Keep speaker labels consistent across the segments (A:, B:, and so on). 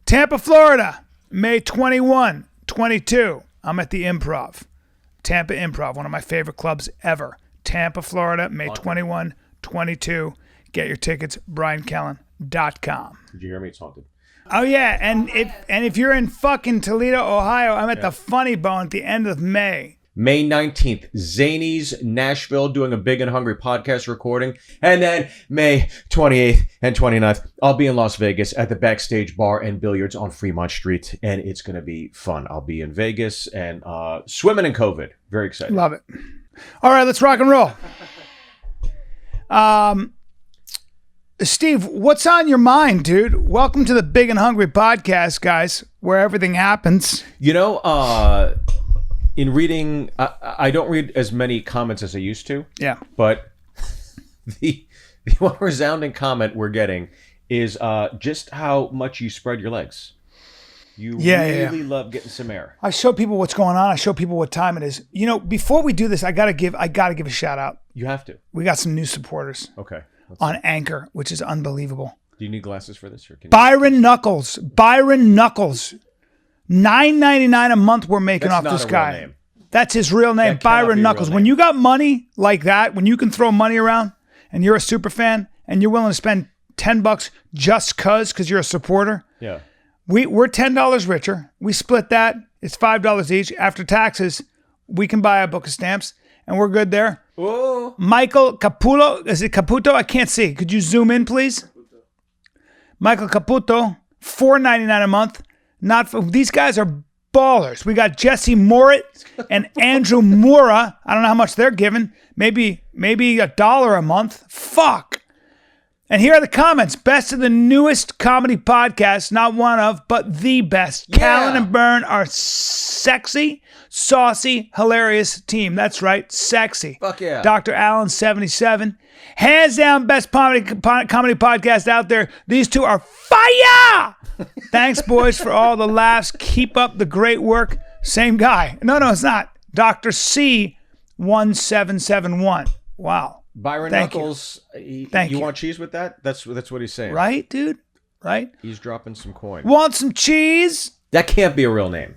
A: Tampa, Florida, May 21, 22. I'm at the Improv. Tampa Improv, one of my favorite clubs ever. Tampa, Florida, May 21, 22. Get your tickets, BryanCallen.com.
B: Did you hear me? It's haunted.
A: Oh, yeah, and if you're in fucking Toledo, Ohio, I'm at the Funny Bone at the end of May.
B: May 19th, Zany's Nashville, doing a Big and Hungry podcast recording. And then May 28th and 29th, I'll be in Las Vegas at the Backstage Bar and Billiards on Fremont Street, and it's going to be fun. I'll be in Vegas and swimming in COVID. Very excited.
A: Love it. All right, let's rock and roll. Steve, what's on your mind, dude? Welcome to the Big and Hungry podcast, guys, where everything happens.
B: You know, in reading, I don't read as many comments as I used to.
A: Yeah.
B: But the one resounding comment we're getting is just how much you spread your legs. You really love getting some air.
A: I show people what's going on. I show people what time it is. You know, before we do this, I gotta give a shout out.
B: You have to.
A: We got some new supporters.
B: Okay.
A: On Anchor, which is unbelievable.
B: Do you need glasses for this? Or can
A: Byron Knuckles. $9.99 a month we're making off this guy.
B: Real name.
A: That's his real name, Byron Knuckles. When you got money like that, when you can throw money around and you're a super fan and you're willing to spend $10 just because you're a supporter.
B: Yeah.
A: We're $10 richer. We split that. It's $5 each. After taxes, we can buy a book of stamps and we're good there.
B: Oh.
A: Michael Caputo. Is it Caputo? I can't see. Could you zoom in, please? Michael Caputo, $4.99 a month. These guys are ballers. We got Jesse Morit and Andrew Mura. I don't know how much they're giving. Maybe $1 a month. Fuck. And here are the comments. Best of the newest comedy podcast. Not one of, but the best. Yeah. Callen and Byrne are sexy, saucy, hilarious team. That's right. Sexy.
B: Fuck yeah.
A: Dr. Allen, 77. Hands down, best comedy podcast out there. These two are fire. Thanks, boys, for all the laughs. Keep up the great work. Same guy. No, it's not. Dr. C, 1771. Wow.
B: Byron
A: Thank
B: Knuckles.
A: You
B: Want cheese with that? That's what he's saying.
A: Right, dude? Right?
B: He's dropping some coin.
A: Want some cheese?
B: That can't be a real name.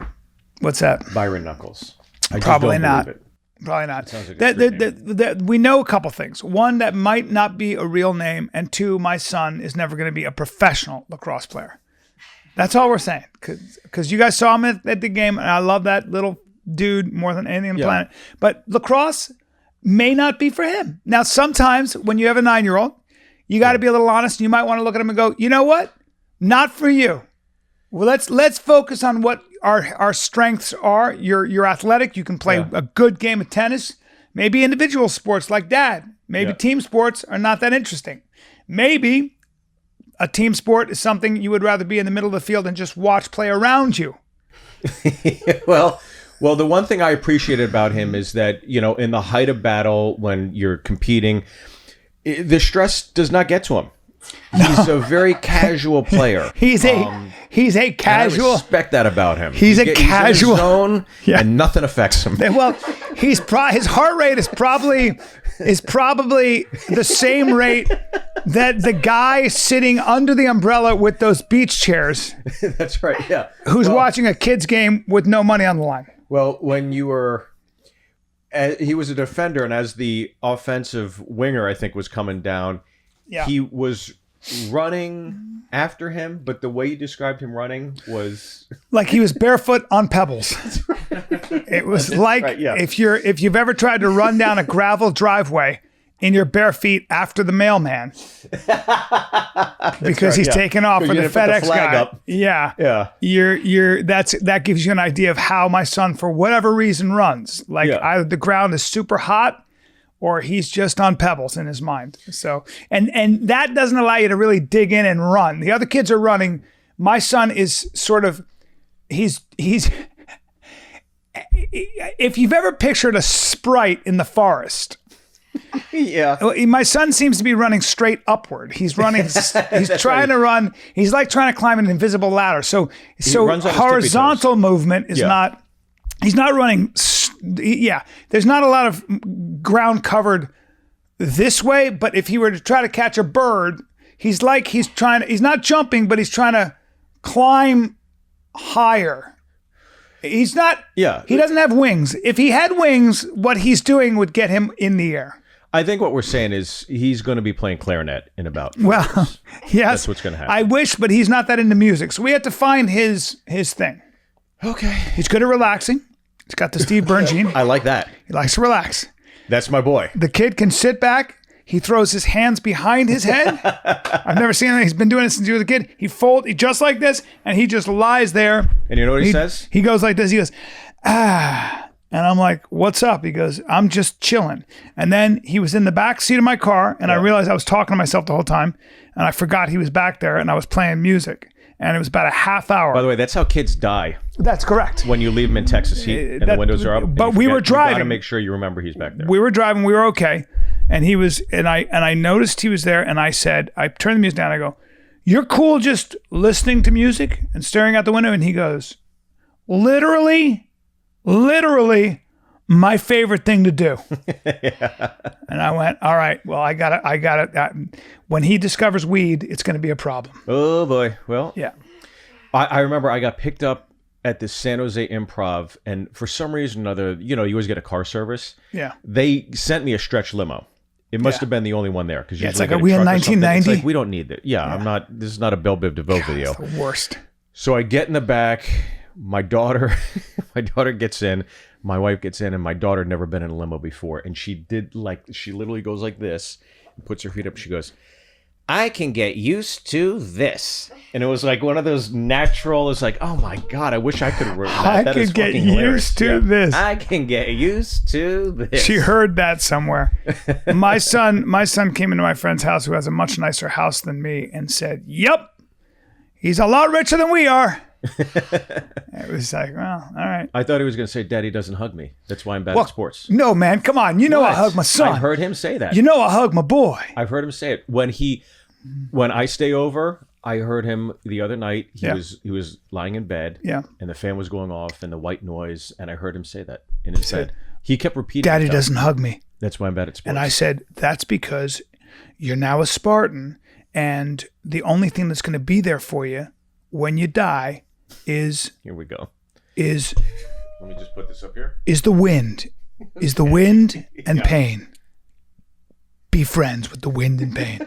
A: What's that?
B: Byron Knuckles. I
A: Probably
B: just don't
A: not.
B: believe it.
A: Probably not.
B: Sounds like
A: we know a couple things. One, that might not be a real name. And two, my son is never going to be a professional lacrosse player. That's all we're saying. Because you guys saw him at the game, and I love that little dude more than anything on the planet. But lacrosse may not be for him. Now, sometimes when you have a 9-year-old, you got to be a little honest, and you might want to look at him and go, you know what? Not for you. Well, let's focus on what our strengths are. You're athletic. You can play a good game of tennis. Maybe individual sports like Dad. Maybe team sports are not that interesting. Maybe a team sport is something you would rather be in the middle of the field and just watch play around you.
B: Well, the one thing I appreciated about him is that, you know, in the height of battle, when you're competing, the stress does not get to him. He's a very casual player.
A: He's a casual.
B: I respect that about him.
A: He's a casual.
B: He's in his zone, and nothing affects him.
A: Well, his heart rate is probably the same rate that the guy sitting under the umbrella with those beach chairs.
B: That's right. Yeah.
A: Who's watching a kids game with no money on the line.
B: Well, when you were, he was a defender, and as the offensive winger, I think, was coming down, he was running after him, but the way you described him running was
A: like he was barefoot on pebbles. It was if you've ever tried to run down a gravel driveway in your bare feet after the mailman because he's taking off for the FedEx guy. Up. Yeah. That gives you an idea of how my son, for whatever reason, runs. Like either the ground is super hot or he's just on pebbles in his mind. So, and that doesn't allow you to really dig in and run. The other kids are running. My son is sort of, he's if you've ever pictured a sprite in the forest.
B: Yeah.
A: My son seems to be running straight upward. He's running, he's trying to run. He's like trying to climb an invisible ladder. So horizontal movement is not, he's not running. There's not a lot of ground covered this way, but if he were to try to catch a bird, he's not jumping, but he's trying to climb higher. He's not.
B: Yeah.
A: He doesn't have wings. If he had wings, what he's doing would get him in the air.
B: I think what we're saying is he's going to be playing clarinet in about 4
A: Well,
B: years.
A: yes.
B: That's what's going to happen.
A: I wish, but he's not that into music. So we have to find his thing.
B: Okay.
A: He's good at relaxing. He's got the Steve Byrne gene.
B: I like that.
A: He likes to relax.
B: That's my boy.
A: The kid can sit back. He throws his hands behind his head. I've never seen that. He's been doing it since he was a kid. He just like this, and he just lies there.
B: And you know what he says?
A: He goes like this. He goes, ah. And I'm like, what's up? He goes, I'm just chilling. And then he was in the back seat of my car, and I realized I was talking to myself the whole time, and I forgot he was back there, and I was playing music. And it was about a half hour.
B: By the way, that's how kids die.
A: That's correct.
B: When you leave them in Texas heat and the windows are up.
A: But we were driving.
B: You got to make sure you remember he's back there.
A: We were driving. We were okay. And he was, and I noticed he was there. And I said, I turned the music down. I go, you're cool just listening to music and staring out the window. And he goes, literally, my favorite thing to do. Yeah. And I went, all right, well, I got it. When he discovers weed, it's going to be a problem.
B: Oh boy. Well,
A: yeah.
B: I remember I got picked up at the San Jose Improv, and for some reason or another, you always get a car service.
A: Yeah.
B: They sent me a stretch limo. It must have been the only one there, because
A: it's like, are we in 1990?
B: It's like, we don't need it. Yeah, I'm not. This is not a Belle Biv DeVoe video.
A: It's the worst.
B: So I get in the back. My daughter gets in. My wife gets in, and my daughter had never been in a limo before, and she literally goes like this, and puts her feet up. She goes, I can get used to this. And it was like one of those natural, it's like, oh my God, I wish I could have written that.
A: I can get used to this.
B: I can get used to this.
A: She heard that somewhere. My son came into my friend's house, who has a much nicer house than me, and said, yep, he's a lot richer than we are. It was like, well, all right.
B: I thought he was going to say, Daddy doesn't hug me. That's why I'm bad at sports.
A: No, man, come on. You know I hug my son.
B: I've heard him say that.
A: You know I hug my boy.
B: I've heard him say it. When I stay over, I heard him the other night. He was lying in bed, and the fan was going off and the white noise, and I heard him say that in his bed. He kept repeating,
A: Daddy doesn't hug me.
B: That's why I'm bad at sports.
A: And I said, that's because you're now a Spartan, and the only thing that's going to be there for you when you die is...
B: Here we go.
A: Let
B: me just put this up here.
A: Is the wind. Is the wind and pain. Be friends with the wind and pain.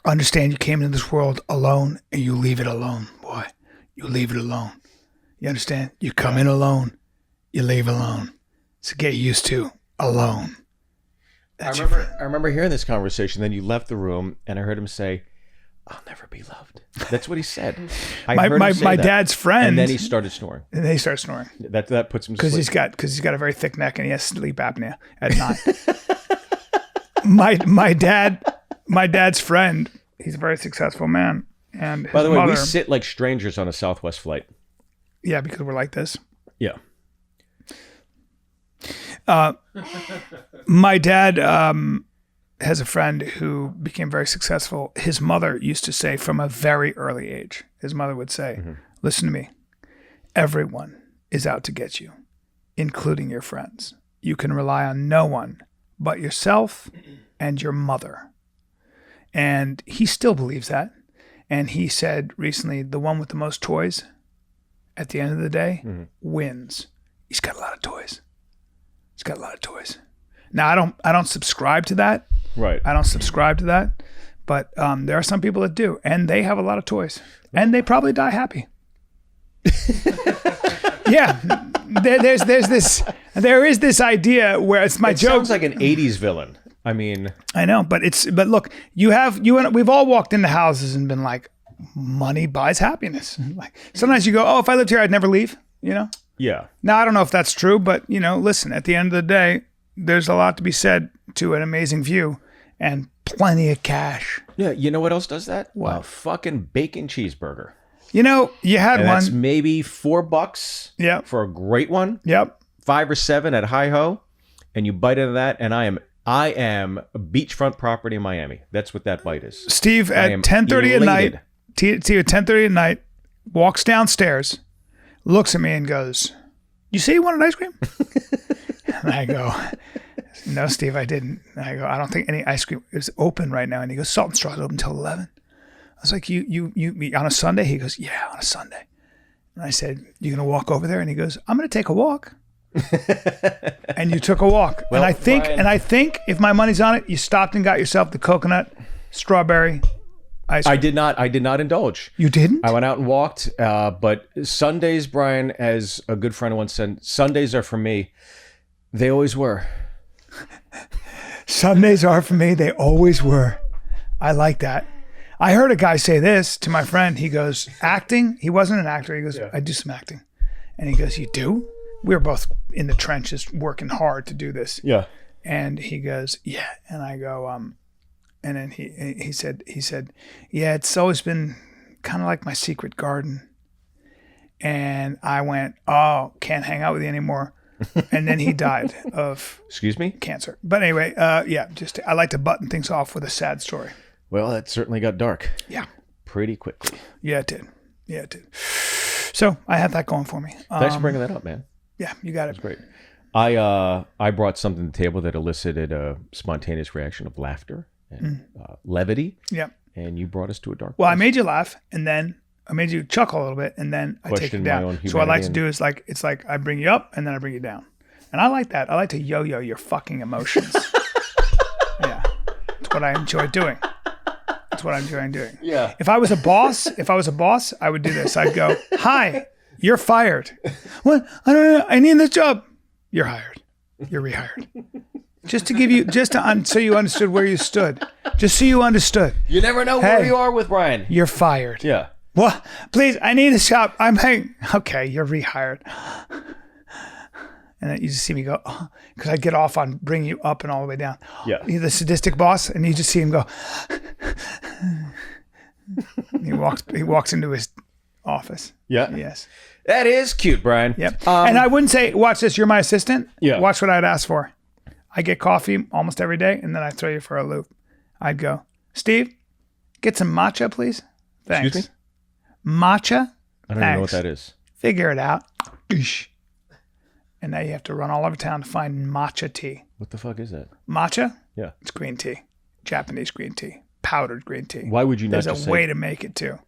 A: Understand you came into this world alone, and you leave it alone, boy. You leave it alone. You understand? You come in alone, you leave alone. So get used to alone.
B: I remember hearing this conversation. Then you left the room, and I heard him say, I'll never be loved. That's what he said.
A: My dad's friend.
B: And then he started snoring.
A: And then he started snoring.
B: That puts him to
A: sleep. Because he's got a very thick neck and he has sleep apnea at night. my dad's friend, he's a very successful man. And his
B: by the way,
A: mother,
B: we sit like strangers on a Southwest flight.
A: Yeah, because we're like this.
B: Yeah.
A: My dad has a friend who became very successful. His mother used to say from a very early age, his mother would say, listen to me, everyone is out to get you, including your friends. You can rely on no one but yourself and your mother. And he still believes that. And he said recently, the one with the most toys at the end of the day wins. He's got a lot of toys. Now, I don't subscribe to that.
B: Right.
A: I don't subscribe to that. But there are some people that do. And they have a lot of toys. And they probably die happy. Yeah. There is this idea where it's my joke.
B: Sounds like an 80s villain. I mean,
A: I know, but look, we've all walked into houses and been like, money buys happiness. Like sometimes you go, oh, if I lived here, I'd never leave,
B: Yeah.
A: Now, I don't know if that's true, but listen, at the end of the day, there's a lot to be said to an amazing view and plenty of cash.
B: Yeah. You know what else does that?
A: What?
B: A fucking bacon cheeseburger.
A: You had
B: and
A: one.
B: That's maybe $4.
A: Yep.
B: For a great one.
A: Yep.
B: 5 or 7 at Hi-Ho, and you bite into that, and I am a beachfront property in Miami. That's what that bite is.
A: Steve at 10:30 at night. Steve at 10:30 at night walks downstairs, looks at me and goes, "You say you wanted ice cream?" And I go, "No, Steve, I didn't." And I go, "I don't think any ice cream is open right now." And he goes, "Salt and Straw is open until 11." I was like, you on a Sunday? He goes, yeah, on a Sunday. And I said, you going to walk over there? And he goes, I'm going to take a walk. And you took a walk.
B: Well,
A: and I think if my money's on it, you stopped and got yourself the coconut, strawberry ice cream.
B: I did not indulge.
A: You didn't?
B: I went out and walked, but Sundays, Bryan, as a good friend once said, Sundays are for me. They always were.
A: Sundays are for me. They always were. I like that. I heard a guy say this to my friend. He goes, acting? He wasn't an actor. He goes, I do some acting. And he goes, you do? We were both in the trenches working hard to do this.
B: Yeah.
A: And he goes, yeah. And I go, and then he said, yeah, it's always been kind of like my secret garden. And I went, oh, can't hang out with you anymore. And then he died of
B: Excuse me?
A: Cancer. But anyway, yeah, just I like to button things off with a sad story.
B: Well, that certainly got dark.
A: Yeah.
B: Pretty quickly.
A: Yeah, it did. Yeah, it did. So I have that going for me.
B: Thanks for bringing that up, man.
A: Yeah, you got it.
B: That's great. I brought something to the table that elicited a spontaneous reaction of laughter and levity.
A: Yeah.
B: And you brought us to a dark
A: Well,
B: place.
A: I made you laugh, and then I made you chuckle a little bit, and then I take
B: Question
A: you
B: my own
A: down.
B: humanity
A: So what I like to do is it's like I bring you up, and then I bring you down. And I like that. I like to yo-yo your fucking emotions. Yeah. That's what I enjoy doing. That's what I enjoy doing.
B: Yeah.
A: If I was a boss, I would do this. I'd go, hi, you're fired. What? I don't know. I need this job. You're hired. You're rehired. Just to give you, so you understood where you stood. Just so you understood.
B: You never know where you are with Bryan.
A: You're fired.
B: Yeah.
A: What? Please, I need a job. I'm hanging. Okay, you're rehired. And then you just see me go, because I get off on bringing you up and all the way down.
B: Yeah.
A: You're the sadistic boss, and you just see him go. He walks into his office.
B: Yeah.
A: Yes.
B: That is cute, Bryan.
A: Yep. And I wouldn't say, watch this, you're my assistant.
B: Yeah.
A: Watch what I'd ask for. I get coffee almost every day, and then I throw you for a loop. I'd go, Steve, get some matcha, please. Thanks.
B: Excuse
A: me? Matcha?
B: I don't even know what that is.
A: Figure it out. And now you have to run all over town to find matcha tea.
B: What the fuck is that?
A: Matcha?
B: Yeah.
A: It's green tea. Japanese green tea. Powdered green tea.
B: Why would you not
A: There's
B: just
A: a
B: say...
A: way to make it too.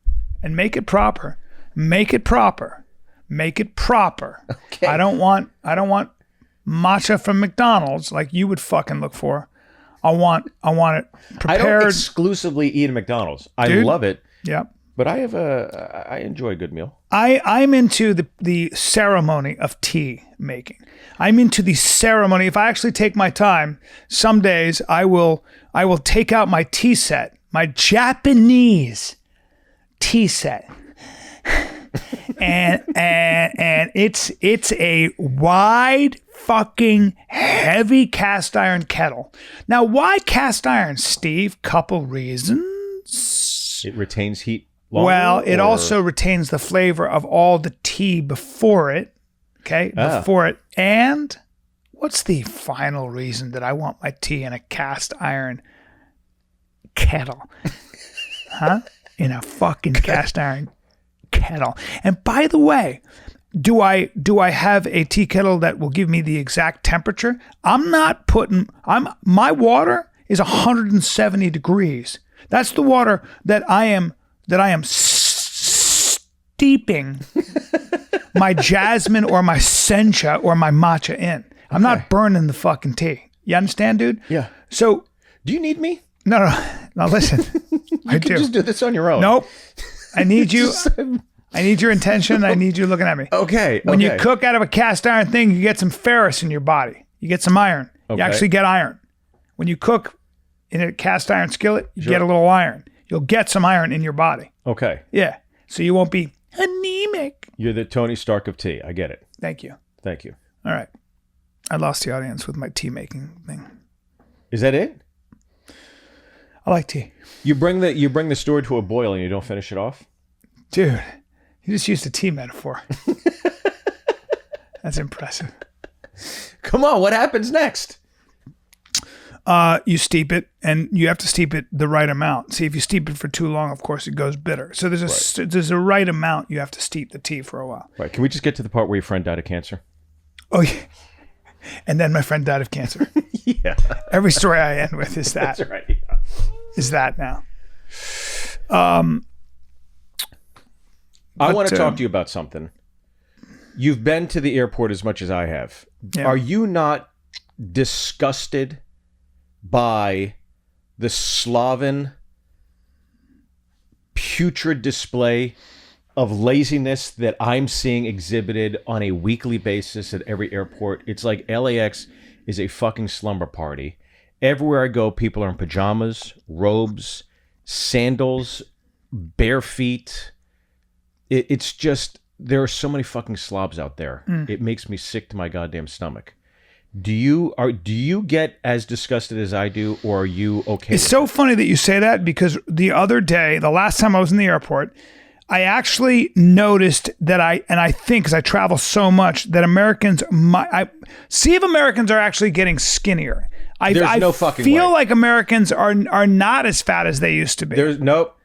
A: And make it proper. Make it proper. Make it proper.
B: Okay.
A: I don't want matcha from McDonald's like you would fucking look for. I want it prepared.
B: I don't exclusively eat at McDonald's. I love it.
A: Yep.
B: But I enjoy a good meal.
A: I'm into the ceremony of tea making. I'm into the ceremony. If I actually take my time, some days I will take out my tea set, my Japanese tea set. and it's a wide fucking heavy cast iron kettle. Now, why cast iron, Steve? Couple reasons.
B: It retains heat longer?
A: Well, it also retains the flavor of all the tea before it. Okay? Before it. And what's the final reason that I want my tea in a cast iron kettle? Huh? In a fucking cast iron kettle. And by the way, do I have a tea kettle that will give me the exact temperature? My water is 170 degrees. That's the water that I am steeping my jasmine or my sencha or my matcha in. I'm not burning the fucking tea. You understand, dude?
B: Yeah.
A: So,
B: do you need me?
A: No, listen. I do.
B: Just do this on your own.
A: Nope. I need you. I need your intention. I need you looking at me.
B: Okay.
A: When you cook out of a cast iron thing, you get some ferrous in your body. You get some iron.
B: Okay.
A: You actually get iron. When you cook in a cast iron skillet, you get a little iron. You'll get some iron in your body.
B: Okay.
A: Yeah. So you won't be anemic.
B: You're the Tony Stark of tea. I get it.
A: Thank you.
B: Thank you.
A: All right. I lost the audience with my tea making thing.
B: Is that it?
A: I like tea.
B: You bring the story to a boil and you don't finish it off?
A: Dude, you just used a tea metaphor. That's impressive.
B: Come on, what happens next?
A: You steep it, and you have to steep it the right amount. See, if you steep it for too long, of course, it goes bitter. So there's a right amount you have to steep the tea for a while.
B: Right. Can we just get to the part where your friend died of cancer?
A: Oh, yeah. And then my friend died of cancer.
B: Yeah.
A: Every story I end with is that.
B: That's right. Yeah.
A: Is that now.
B: I want to talk to you about something. You've been to the airport as much as I have.
A: Yeah.
B: Are you not disgusted by the sloven, putrid display of laziness that I'm seeing exhibited on a weekly basis at every airport? It's like LAX is a fucking slumber party. Everywhere I go, people are in pajamas, robes, sandals, bare feet. It's just, there are so many fucking slobs out there. It makes me sick to my goddamn stomach. Do you get as disgusted as I do, or are you okay?
A: It's so funny that you say that, because the other day, the last time I was in the airport, I actually noticed that I think, because I travel so much, that Americans, I see if Americans are actually getting skinnier.
B: There's no fucking
A: feel
B: way.
A: like Americans are not as fat as they used to be.
B: There's nope.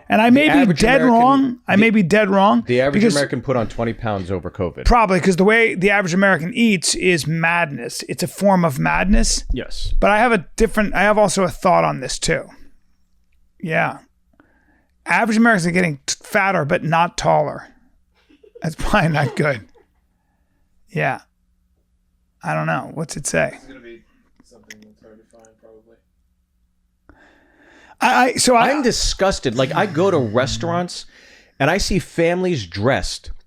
A: And I may be dead wrong. I may be dead wrong.
B: The average American put on 20 pounds over COVID.
A: Probably because the way the average American eats is madness. It's a form of madness.
B: Yes.
A: But I have also a thought on this too. Yeah. Average Americans are getting fatter, but not taller. That's probably not good. Yeah. I don't know. What's it say?
C: It's going to be something that's hard to find, probably.
B: I'm disgusted. Like, I go to restaurants and I see families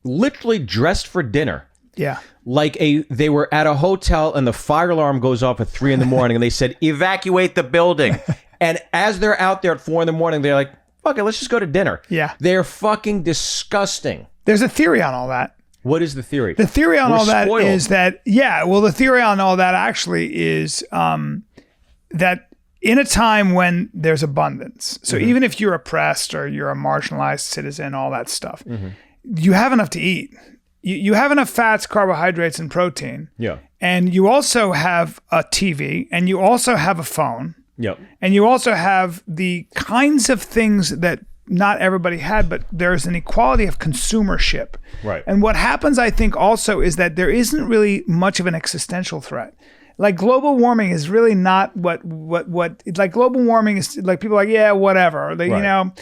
B: literally dressed for dinner.
A: Yeah.
B: Like they were at a hotel and the fire alarm goes off at 3 a.m. and they said, evacuate the building. And as they're out there at 4 a.m, they're like, fuck it, let's just go to dinner.
A: Yeah.
B: They're fucking disgusting.
A: There's a theory on all that.
B: What is the theory?
A: The theory on all that
B: spoiled.
A: is that, the theory on all that actually is that in a time when there's abundance, so even if you're oppressed or you're a marginalized citizen, all that stuff, you have enough to eat. You have enough fats, carbohydrates, and protein.
B: Yeah.
A: And you also have a TV, and you also have a phone.
B: Yep.
A: And you also have the kinds of things that not everybody had, but there's an equality of consumership.
B: Right.
A: And what happens, I think, also is that there isn't really much of an existential threat. Like, global warming is really not what like, global warming is like, people are like, yeah, whatever. Or they,
B: Right.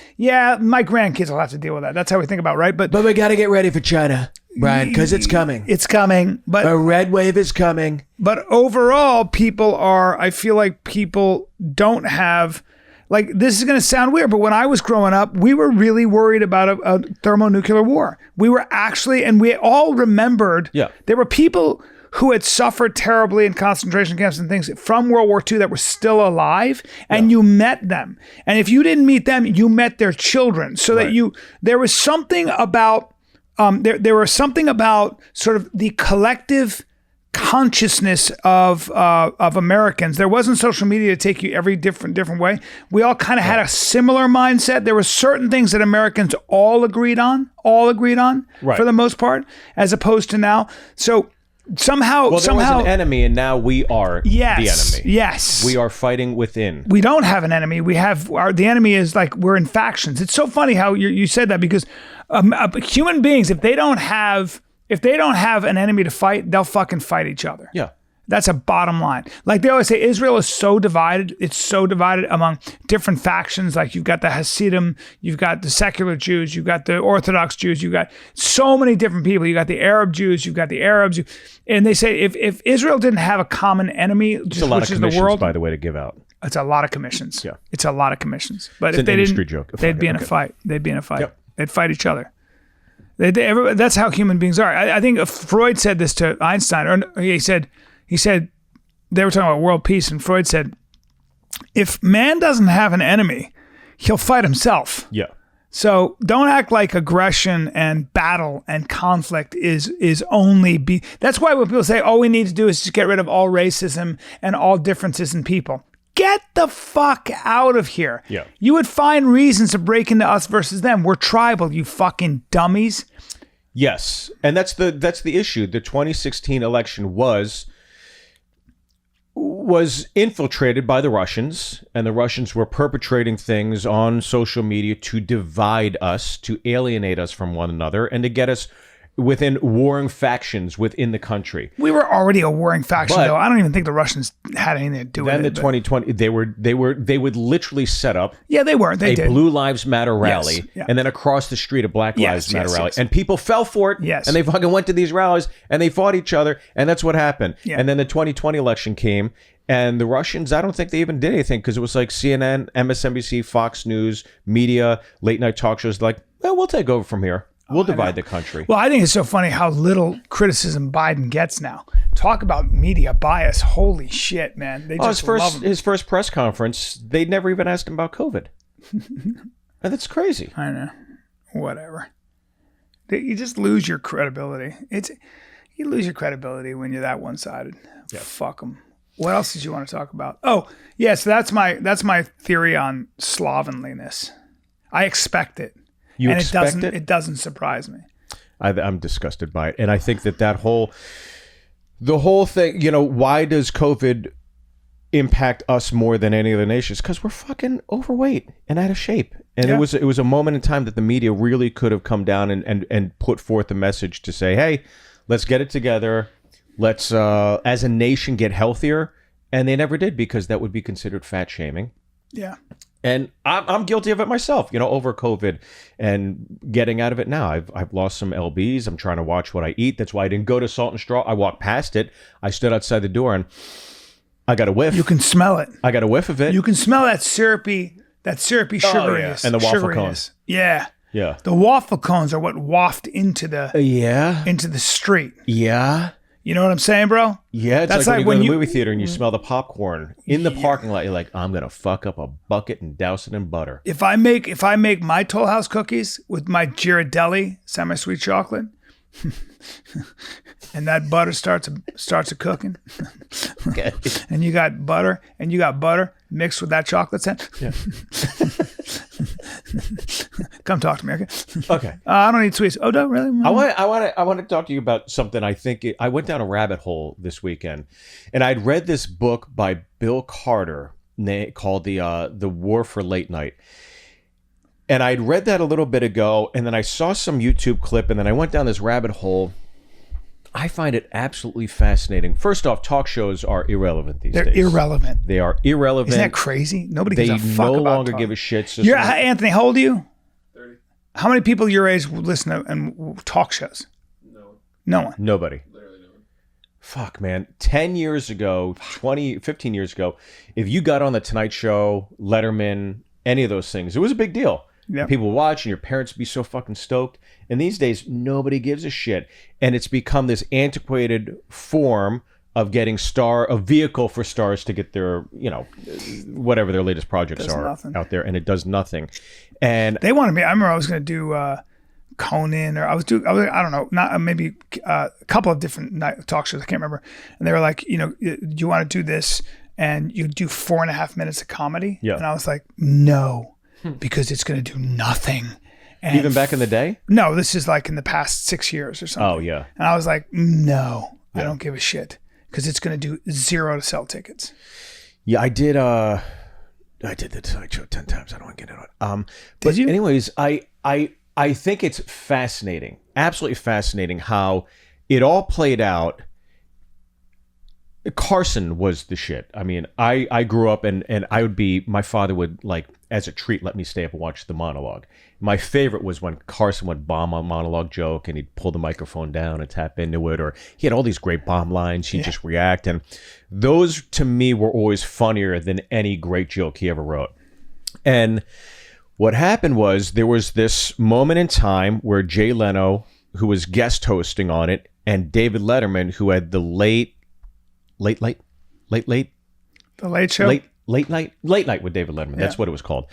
A: My grandkids will have to deal with that. That's how we think about it, right? But
B: we got to get ready for China, Brian, because it's coming.
A: It's coming. But
B: A red wave is coming.
A: But overall, I feel like people don't have, like, this is going to sound weird, but when I was growing up, we were really worried about a thermonuclear war. We were actually, and we all remembered, there were people who had suffered terribly in concentration camps and things from World War II that were still alive, and you met them. And if you didn't meet them, you met their children. So that there was something about, there was something about sort of the collective consciousness of Americans. There wasn't social media to take you every different way. We all kind of had a similar mindset. There were certain things that Americans all agreed on for the most part, as opposed to now. So somehow
B: there was an enemy, and now we are the enemy.
A: Yes.
B: We are fighting within.
A: We don't have an enemy. We have the enemy is like, we're in factions. It's so funny how you said that, because human beings, if they don't have an enemy to fight, they'll fucking fight each other.
B: Yeah.
A: That's a bottom line. Like they always say, Israel is so divided. It's so divided among different factions. Like, you've got the Hasidim, you've got the secular Jews, you've got the Orthodox Jews, you've got so many different people. You got the Arab Jews, you've got the Arabs. And they say if Israel didn't have a common enemy,
B: It's a lot
A: which
B: of
A: is the
B: commissions,
A: world,
B: by the way, to give out.
A: it's a lot of commissions.
B: Yeah.
A: It's a lot of commissions. But
B: It's
A: if
B: an
A: they
B: industry
A: didn't,
B: joke.
A: they'd be in a
B: Okay.
A: fight. They'd be in a fight.
B: Yep.
A: They'd fight each other. That's how human beings are. I think Freud said this to Einstein, or he said they were talking about world peace, and Freud said, if man doesn't have an enemy, he'll fight himself.
B: Yeah.
A: So don't act like aggression and battle and conflict is only that's why when people say all we need to do is just get rid of all racism and all differences in people. Get the fuck out of here.
B: Yeah.
A: You would find reasons to break into us versus them. We're tribal, you fucking dummies.
B: Yes. And that's the issue. The 2016 election was infiltrated by the Russians, and the Russians were perpetrating things on social media to divide us, to alienate us from one another, and to get us within warring factions within the country.
A: We were already a warring faction,
B: But-
A: though. I don't even think the Russians had anything to do with
B: Then
A: it.
B: the
A: but-
B: 2020, they would literally set up
A: Yeah, they were. They
B: a
A: did.
B: Blue Lives Matter rally,
A: yeah.
B: and then across the street a Black Lives
A: Yes,
B: Matter
A: yes,
B: rally,
A: yes.
B: and people fell for it.
A: Yes.
B: And they fucking went to these rallies and they fought each other, and that's what happened.
A: Yeah.
B: And then the 2020 election came, and the Russians, I don't think they even did anything, because it was like CNN, MSNBC, Fox News, media, late night talk shows, like, well, we'll take over from here. We'll divide the country.
A: Well, I think it's so funny how little criticism Biden gets now. Talk about media bias. Holy shit, man. They just love him.
B: His first press conference, they never even asked him about COVID. And that's crazy.
A: I know. Whatever. You just lose your credibility. You lose your credibility when you're that one-sided. Yeah. Fuck them. What else did you want to talk about? Oh, yeah. So that's my theory on slovenliness. I expect it.
B: You
A: and
B: expect it?
A: It doesn't surprise me.
B: I'm disgusted by it. And I think the whole thing, why does COVID impact us more than any other nations? Because we're fucking overweight and out of shape. And
A: Yeah.
B: it was a moment in time that the media really could have come down and put forth a message to say, hey, let's get it together. Let's, as a nation, get healthier. And they never did, because that would be considered fat shaming.
A: Yeah.
B: And I'm guilty of it myself, over COVID and getting out of it now. I've lost some LBs. I'm trying to watch what I eat. That's why I didn't go to Salt and Straw. I walked past it. I stood outside the door and I got a whiff.
A: You can smell it.
B: I got a whiff of it.
A: You can smell that syrupy sugariness.
B: And the waffle
A: sugariness.
B: cones.
A: Yeah.
B: Yeah.
A: The waffle cones are what waft into the
B: Yeah.
A: into the street.
B: Yeah.
A: You know what I'm saying, bro?
B: Yeah. It's
A: That's
B: like when
A: like
B: you go to
A: when
B: the movie theater and you smell the popcorn in the parking lot. You're like, I'm going to fuck up a bucket and douse it in butter.
A: If I make my Toll House cookies with my Ghirardelli semi-sweet chocolate, and that butter starts a cooking,
B: Okay.
A: and you got butter mixed with that chocolate scent.
B: Yeah.
A: Come talk to me, okay?
B: Okay.
A: I don't eat sweets. Oh, no, really?
B: I want to talk to you about something. I went down a rabbit hole this weekend, and I'd read this book by Bill Carter called the War for Late Night. And I'd read that a little bit ago, and then I saw some YouTube clip, and then I went down this rabbit hole. I find it absolutely fascinating. First off, talk shows are irrelevant these days.
A: They're irrelevant.
B: They are irrelevant.
A: Isn't that crazy? Nobody
B: They
A: gives a fuck
B: no
A: about
B: longer
A: talk.
B: give a shit. It's just
A: You're,
B: like-
A: Anthony, how old are you?
C: 30.
A: How many people your age listen to and talk shows?
C: No.
A: No one.
B: Nobody.
C: Literally no one.
B: Fuck, man. 10 years ago, 15 years ago, if you got on The Tonight Show, Letterman, any of those things, it was a big deal.
A: Yep.
B: People would watch and your parents would be so fucking stoked. And these days, nobody gives a shit. And it's become this antiquated form of getting a vehicle for stars to get their, whatever their latest projects
A: Does
B: are
A: nothing.
B: out there. And it does nothing. And
A: They wanted me. I remember I was going to do Conan, or I don't know, not maybe a couple of different talk shows. I can't remember. And they were like, do you want to do this? And you do 4.5 minutes of comedy.
B: Yeah.
A: And I was like, no, because it's going to do nothing. And
B: even back in the day?
A: no, this is like in the past 6 years or something.
B: Oh, yeah.
A: And I was like, no, I don't give a shit, because it's going to do zero to sell tickets.
B: Yeah, I did the Tonight Show 10 times. I don't want to get into it. But
A: Did you?
B: anyways, I think it's fascinating, absolutely fascinating how it all played out. Carson was the shit. I mean, I grew up and my father would, like, as a treat, let me stay up and watch the monologue. My favorite was when Carson would bomb a monologue joke and he'd pull the microphone down and tap into it, or he had all these great bomb lines. He'd just react. And those, to me, were always funnier than any great joke he ever wrote. And what happened was there was this moment in time where Jay Leno, who was guest hosting on it, and David Letterman, who had the late
A: The Late Show.
B: Late night with David Letterman. That's what it was called.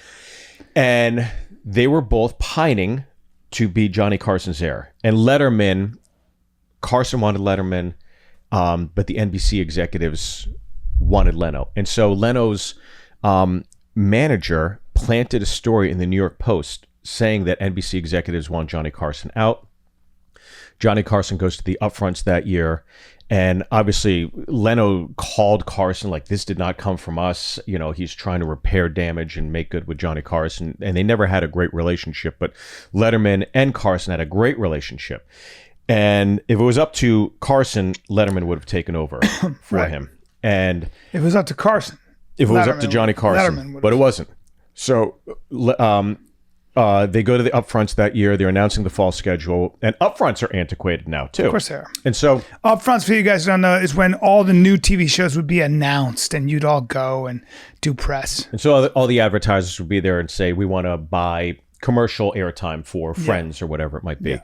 B: And they were both pining to be Johnny Carson's heir. And Carson wanted Letterman, but the NBC executives wanted Leno. And so Leno's manager planted a story in the New York Post saying that NBC executives want Johnny Carson out. Johnny Carson goes to the upfronts that year. And obviously, Leno called Carson like, this did not come from us. He's trying to repair damage and make good with Johnny Carson. And they never had a great relationship. But Letterman and Carson had a great relationship. And if it was up to Carson, Letterman would have taken over for
A: Right.
B: him. And
A: If it was up to Carson.
B: if it was up to Johnny Carson, but it wasn't. So they go to the upfronts that year. They're announcing the fall schedule, and upfronts are antiquated now too.
A: Of course they are.
B: And so
A: Upfronts, for you guys who don't know, is when all the new TV shows would be announced and you'd all go and do press.
B: all the advertisers would be there and say, we want to buy commercial airtime for Friends or whatever it might be.
A: Yeah.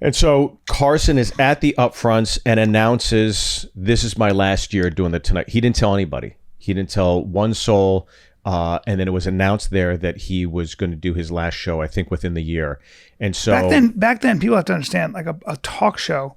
B: And so Carson is at the upfronts and announces, this is my last year doing the Tonight. He didn't tell anybody. He didn't tell one soul. And then it was announced there that he was going to do his last show, I think, within the year. And so
A: Back then, people have to understand, like a talk show,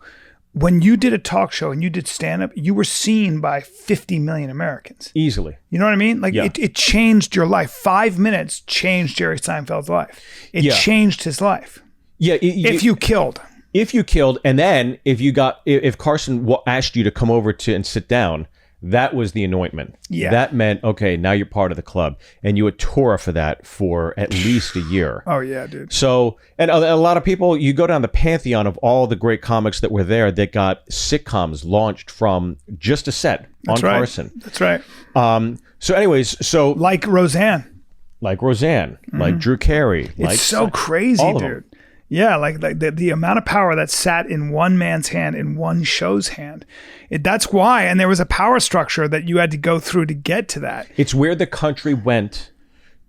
A: when you did a talk show and you did stand-up, you were seen by 50 million Americans.
B: easily.
A: You know what I mean? Like
B: Yeah.
A: it changed your life. 5 minutes changed Jerry Seinfeld's life. It
B: Yeah.
A: changed his life.
B: Yeah.
A: If you killed.
B: If you killed, and then if Carson asked you to come over to and sit down, that was the anointment.
A: Yeah.
B: That meant, okay, now you're part of the club. And you would tour for that for at least a year.
A: Oh, yeah, dude.
B: So, and a lot of people, you go down the pantheon of all the great comics that were there that got sitcoms launched from just a set
A: That's
B: on
A: right.
B: Carson.
A: That's right.
B: So anyways, so
A: Like Roseanne.
B: like Roseanne, like Drew Carey.
A: It's
B: like
A: so crazy,
B: all of
A: dude.
B: them.
A: Yeah, like the amount of power that sat in one man's hand, in one show's hand. That's why, and there was a power structure that you had to go through to get to that.
B: It's where the country went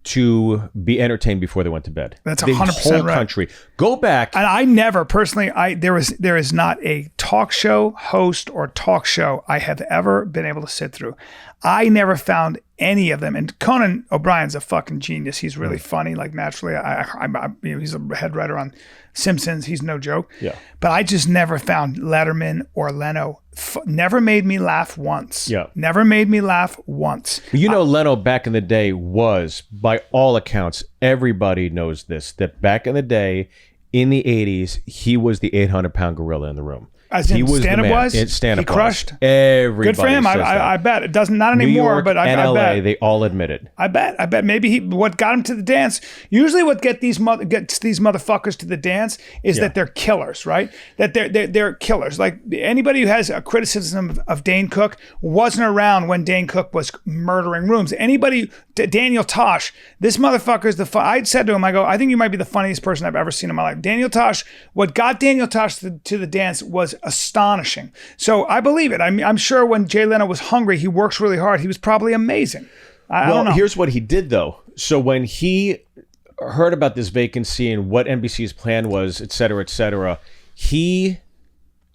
B: to be entertained before they went to bed.
A: That's
B: the
A: 100%
B: whole
A: right.
B: country. Go back.
A: And I never personally, there is not a talk show host or talk show I have ever been able to sit through. I never found any of them. And Conan O'Brien's a fucking genius. He's really funny, like naturally. He's a head writer on Simpsons. He's no joke.
B: Yeah.
A: But I just never found Letterman or Leno. Never made me laugh once.
B: Yeah.
A: Never made me laugh once.
B: You know, Leno back in the day was, by all accounts, everybody knows this, that back in the day, in the 80s, he was the 800-pound gorilla in the room.
A: As in
B: he was
A: stand-up
B: the man.
A: was?
B: Stand-up
A: He crushed?
B: Everybody
A: Good for him.
B: says that.
A: I bet. It doesn't, not
B: New
A: anymore,
B: York
A: but
B: and
A: I
B: LA,
A: bet.
B: they all admit it.
A: I bet maybe what got him to the dance. Usually, what gets these motherfuckers to the dance is that they're killers, right? That they're killers. Like anybody who has a criticism of Dane Cook wasn't around when Dane Cook was murdering rooms. Daniel Tosh, this motherfucker is I said to him, I go, I think you might be the funniest person I've ever seen in my life. Daniel Tosh, what got Daniel Tosh to the dance was astonishing. So I believe it. I'm sure when Jay Leno was hungry, he works really hard. He was probably amazing. I don't know.
B: Here's what he did, though. So when he heard about this vacancy and what NBC's plan was, et cetera, he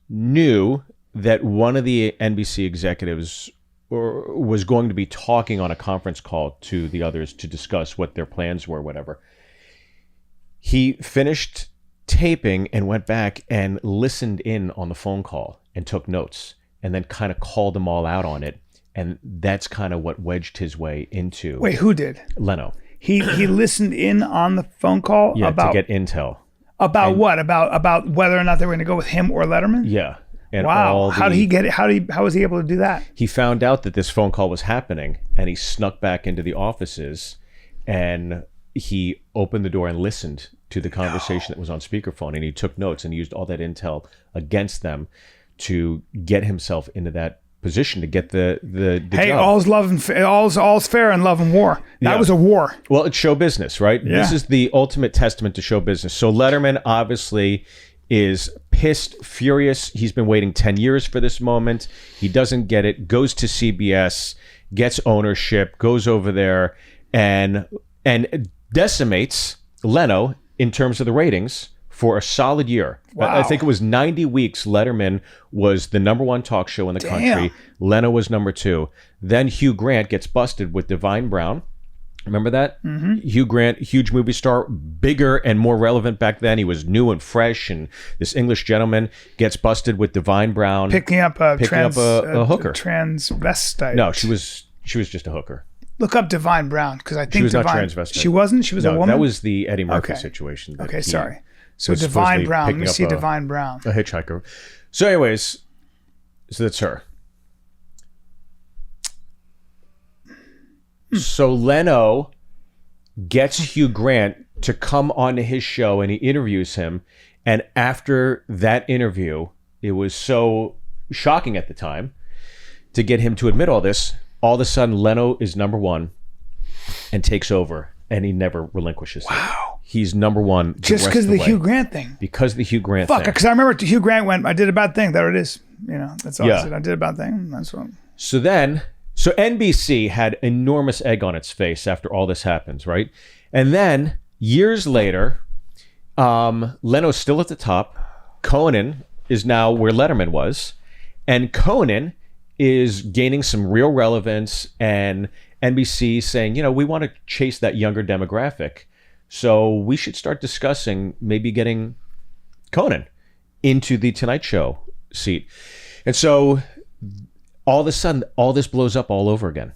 B: knew that one of the NBC executives was going to be talking on a conference call to the others to discuss what their plans were, whatever. He finished taping and went back and listened in on the phone call and took notes and then kind of called them all out on it. And that's kind of what wedged his way into
A: Wait, who did?
B: Leno.
A: He listened in on the phone call
B: To get intel.
A: About what? About whether or not they were going to go with him or Letterman?
B: Yeah. And
A: Wow. How did he get it? How was he able to do that?
B: He found out that this phone call was happening and he snuck back into the offices and he opened the door and listened to the conversation that was on speakerphone, and he took notes and used all that intel against them to get himself into that position to get the
A: Hey,
B: job.
A: all's fair in love and war. That was a war.
B: Well, it's show business, right?
A: Yeah.
B: This is the ultimate testament to show business. So Letterman obviously is pissed, furious. He's been waiting 10 years for this moment. He doesn't get it, goes to CBS, gets ownership, goes over there and decimates Leno in terms of the ratings for a solid year.
A: Wow.
B: I think it was 90 weeks. Letterman was the number one talk show in the country. Leno was number two. Then Hugh Grant gets busted with Divine Brown. Remember that? Mm-hmm. Hugh Grant, huge movie star, bigger and more relevant back then. He was new and fresh, and this English gentleman gets busted with Divine Brown.
A: Picking up a
B: hooker.
A: Transvestite.
B: No, she was just a hooker.
A: Look up Divine Brown, because I think
B: She was
A: Divine,
B: not transvestite.
A: She wasn't? She was a woman?
B: That was the Eddie Murphy
A: Okay.
B: situation. that
A: Okay,
B: he
A: sorry. So
B: was
A: Divine
B: supposedly
A: Brown. Let
B: picking
A: me
B: up
A: see Divine Brown.
B: a hitchhiker. So anyways, so that's her. So Leno gets Hugh Grant to come onto his show and he interviews him And after that interview, it was so shocking at the time to get him to admit all this. All of a sudden, Leno is number one and takes over, and he never relinquishes it.
A: Wow.
B: He's number one
A: Just because of the Hugh Grant thing.
B: Because of the Hugh Grant
A: Fuck,
B: thing.
A: because I remember Hugh Grant went, I did a bad thing. There it is. You know, that's all
B: Yeah.
A: I said. I did a bad thing. That's what.
B: So NBC had enormous egg on its face after all this happens, right? And then years later, Leno's still at the top. Conan is now where Letterman was. And Conan is gaining some real relevance, and NBC saying, you know, we want to chase that younger demographic. So we should start discussing maybe getting Conan into the Tonight Show seat. And so all of a sudden, all this blows up all over again.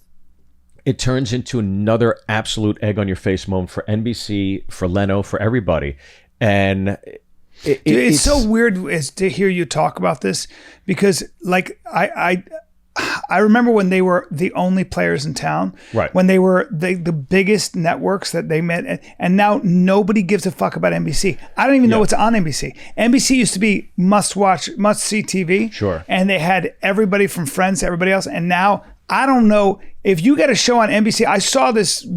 B: It turns into another absolute egg on your face moment for NBC, for Leno, for everybody. And
A: It's so weird to hear you talk about this, because like I remember when they were the only players in town,
B: Right.
A: when they were the biggest networks that they met, and now nobody gives a fuck about NBC. I don't even know what's on NBC. NBC used to be must watch, must see TV.
B: Sure.
A: And they had everybody from Friends to everybody else. And now I don't know if you get a show on NBC. I saw this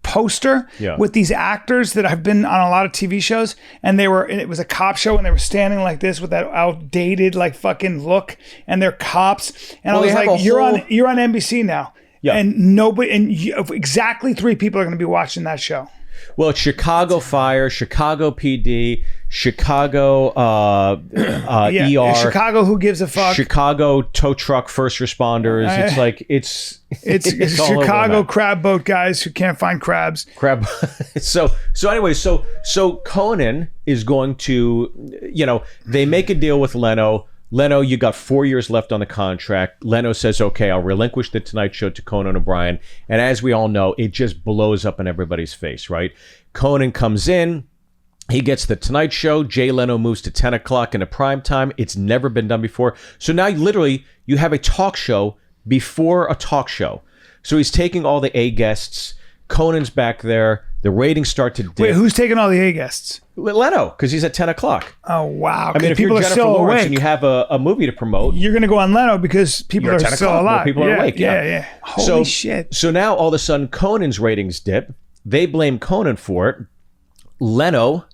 A: poster with these actors that have been on a lot of TV shows, and it was a cop show, and they were standing like this with that outdated like fucking look, and they're cops, and I was like, you're on NBC now, and nobody, and exactly 3 people are going to be watching that show.
B: Well, it's Chicago Fire, Chicago PD, Chicago ER,
A: Chicago Who Gives a Fuck,
B: Chicago Tow Truck First Responders. It's like it's all over,
A: Chicago
B: man.
A: crab boat guys who can't find crabs.
B: Crab. So Conan is going to, you know, they make a deal with Leno. Leno, you got 4 years left on the contract. Leno says, okay, I'll relinquish the Tonight Show to Conan O'Brien. And as we all know, it just blows up in everybody's face, right? Conan comes in. He gets the Tonight Show. Jay Leno moves to 10 o'clock in a prime time. It's never been done before. So now literally you have a talk show before a talk show. So he's taking all the A guests. Conan's back there. The ratings start to dip.
A: Wait, who's taking all the A guests?
B: Leno, because he's at 10 o'clock.
A: Oh, wow.
B: I mean, if
A: people
B: you're
A: are
B: Jennifer
A: still
B: Lawrence
A: awake.
B: and you have a movie to promote,
A: You're going to go on Leno because people
B: You're
A: are
B: at 10
A: still
B: o'clock, more
A: alive.
B: people are awake, yeah.
A: Yeah. Holy shit.
B: So now all of a sudden, Conan's ratings dip. They blame Conan for it. Leno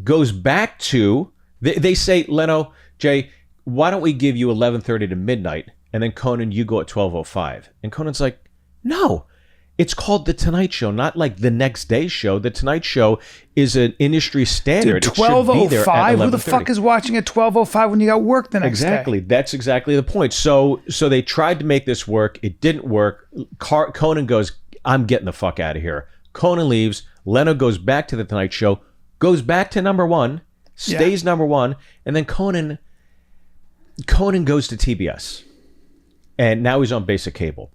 B: goes back to, they say, Leno, Jay, why don't we give you 11:30 to midnight, and then Conan, you go at 12:05. And Conan's like, no. It's called The Tonight Show, not like the next day show. The Tonight Show is an industry standard.
A: Dude,
B: It should be there at
A: 12:05? Who the
B: 11:30.
A: fuck is watching at 12:05 when you got work the next
B: Exactly.
A: day?
B: That's exactly the point. So they tried to make this work. It didn't work. Conan goes, I'm getting the fuck out of here. Conan leaves. Leno goes back to The Tonight Show, goes back to number one, stays number one, and then Conan goes to TBS. And now he's on basic cable.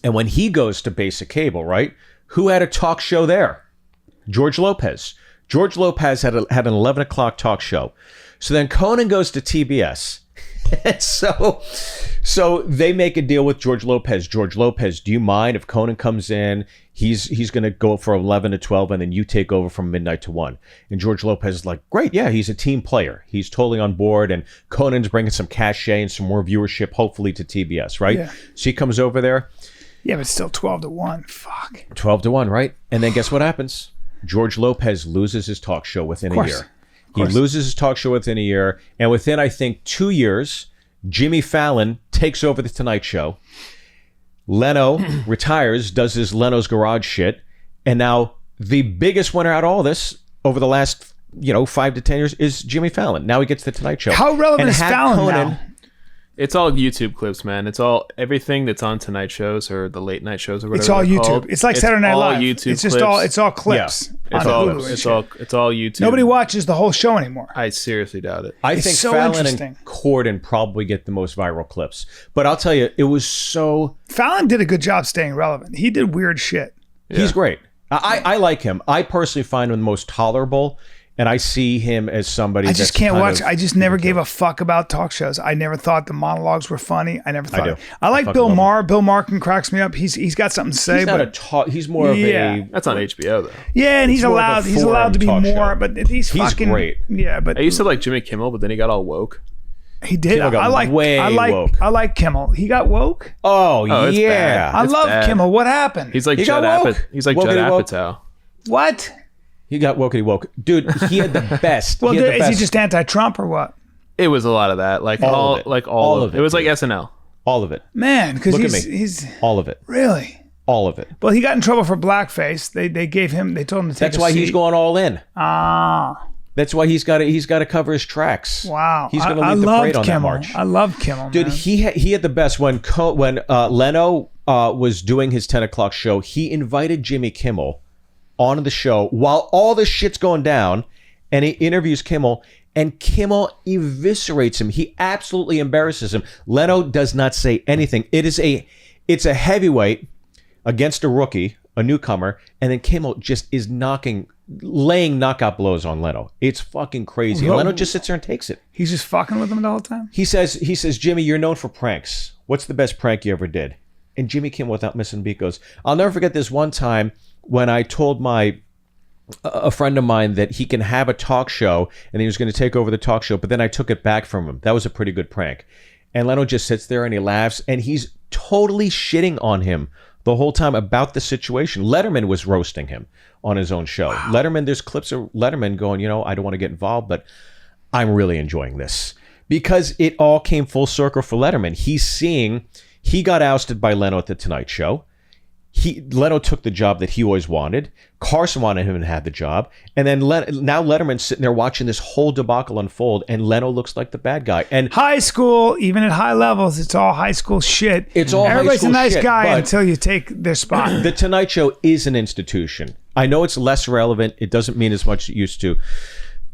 B: And when he goes to basic cable, right, who had a talk show there? George Lopez. George Lopez had an 11 o'clock talk show. So then Conan goes to TBS. And so they make a deal with George Lopez. George Lopez, do you mind if Conan comes in? He's going to go for 11 to 12, and then you take over from midnight to 1. And George Lopez is like, great, yeah, he's a team player. He's totally on board, and Conan's bringing some cachet and some more viewership, hopefully, to TBS, right?
A: Yeah.
B: So he comes over there.
A: Yeah, but still 12-1. Fuck.
B: 12 to 1, right? And then guess what happens? George Lopez loses his talk show within a year. He loses his talk show within a year. And within, I think, 2 years, Jimmy Fallon takes over The Tonight Show. Leno retires, does his Leno's Garage shit. And now the biggest winner out of all this over the last, 5 to 10 years is Jimmy Fallon. Now he gets The Tonight Show.
A: How relevant
B: And
A: is
B: had
A: Fallon now?
C: It's all YouTube clips, man. It's all everything that's on Tonight shows or the late night shows or whatever.
A: It's all
C: they're
A: YouTube.
C: called.
A: It's like Saturday Night
C: all
A: Live.
C: YouTube
A: it's just
C: clips.
A: it's all clips.
C: It's
A: on
C: all
A: Hulu and shit.
C: it's all YouTube.
A: Nobody watches the whole show anymore.
C: I seriously doubt it.
B: I
A: It's
B: think
A: so
B: Fallon
A: interesting.
B: and Corden probably get the most viral clips. But I'll tell you, it was so...
A: Fallon did a good job staying relevant. He did weird shit.
B: He's great. I like him. I personally find him the most tolerable. And I see him as somebody
A: I just
B: that's
A: can't
B: kind
A: watch.
B: of-
A: I just never gave a fuck about talk shows. I never thought the monologues were funny. I never thought.
B: do.
A: I like
B: fucking
A: Bill
B: love him.
A: Maher. Bill Markin cracks me up. He's got something to say,
B: He's not a
A: but
B: talk. He's more of
A: Yeah.
B: a.
C: That's on HBO though.
A: yeah, and he's
B: more of a
A: allowed. He's
B: forum
A: allowed to be
B: talk
A: more.
B: show.
A: But he's fucking
B: great.
A: Yeah, but
C: I used to like Jimmy Kimmel, but then he got all woke.
A: he did.
B: Kimmel got
A: I like.
B: way woke.
A: I like Kimmel. He got woke.
B: Oh,
C: it's
B: yeah.
C: bad.
A: I
C: It's
A: love
C: bad.
A: Kimmel. What happened?
C: He's like
B: He
C: Judd
B: got woke.
C: Apatow. He's like Judd
B: Wokey woke.
C: Apatow.
A: what?
B: He got wokey woke. Dude, he had the best.
A: Well,
B: he had the
A: is he
B: best.
A: just anti-Trump or what?
C: It was a lot of that. Like
B: All
C: all
B: of it.
C: like
B: All
C: all
B: of
C: of
B: it,
C: it. It was like
B: dude.
C: SNL.
B: All of it.
A: Man, because
B: Look at
A: he's
B: All of it.
A: really.
B: All of it.
A: Well, he got in trouble for blackface. They gave him. They told him to take.
B: That's
A: a
B: why
A: seat.
B: he's going all in.
A: Ah.
B: That's why he's got to cover his tracks.
A: Wow.
B: He's going to
A: I
B: lead the
A: love
B: parade on that
A: Kimmel.
B: march.
A: I love Kimmel,
B: Dude,
A: man.
B: he had the best when Leno was doing his 10 o'clock show. He invited Jimmy Kimmel onto the show while all this shit's going down, and he interviews Kimmel, and Kimmel eviscerates him. He absolutely embarrasses him. Leno does not say anything. It's a heavyweight against a rookie, a newcomer, and then Kimmel just is laying knockout blows on Leno. It's fucking crazy. And Leno just sits there and takes it.
A: He's just fucking with him the whole time.
B: He says, Jimmy, you're known for pranks. What's the best prank you ever did? And Jimmy Kimmel, without missing a beat, goes, I'll never forget this one time when I told a friend of mine that he can have a talk show and he was going to take over the talk show, but then I took it back from him. That was a pretty good prank. And Leno just sits there and he laughs, and he's totally shitting on him the whole time about the situation. Letterman was roasting him on his own show. Wow. Letterman, there's clips of Letterman going, I don't want to get involved, but I'm really enjoying this. Because it all came full circle for Letterman. He got ousted by Leno at the Tonight Show. Leno took the job that he always wanted. Carson wanted him to have the job. And then now Letterman's sitting there watching this whole debacle unfold, and Leno looks like the bad guy. And
A: high school, even at high levels, it's all high school shit.
B: It's all
A: Everybody's
B: high school
A: a nice
B: shit,
A: guy
B: but
A: until you take their spot.
B: The Tonight Show is an institution. I know it's less relevant. It doesn't mean as much as it used to.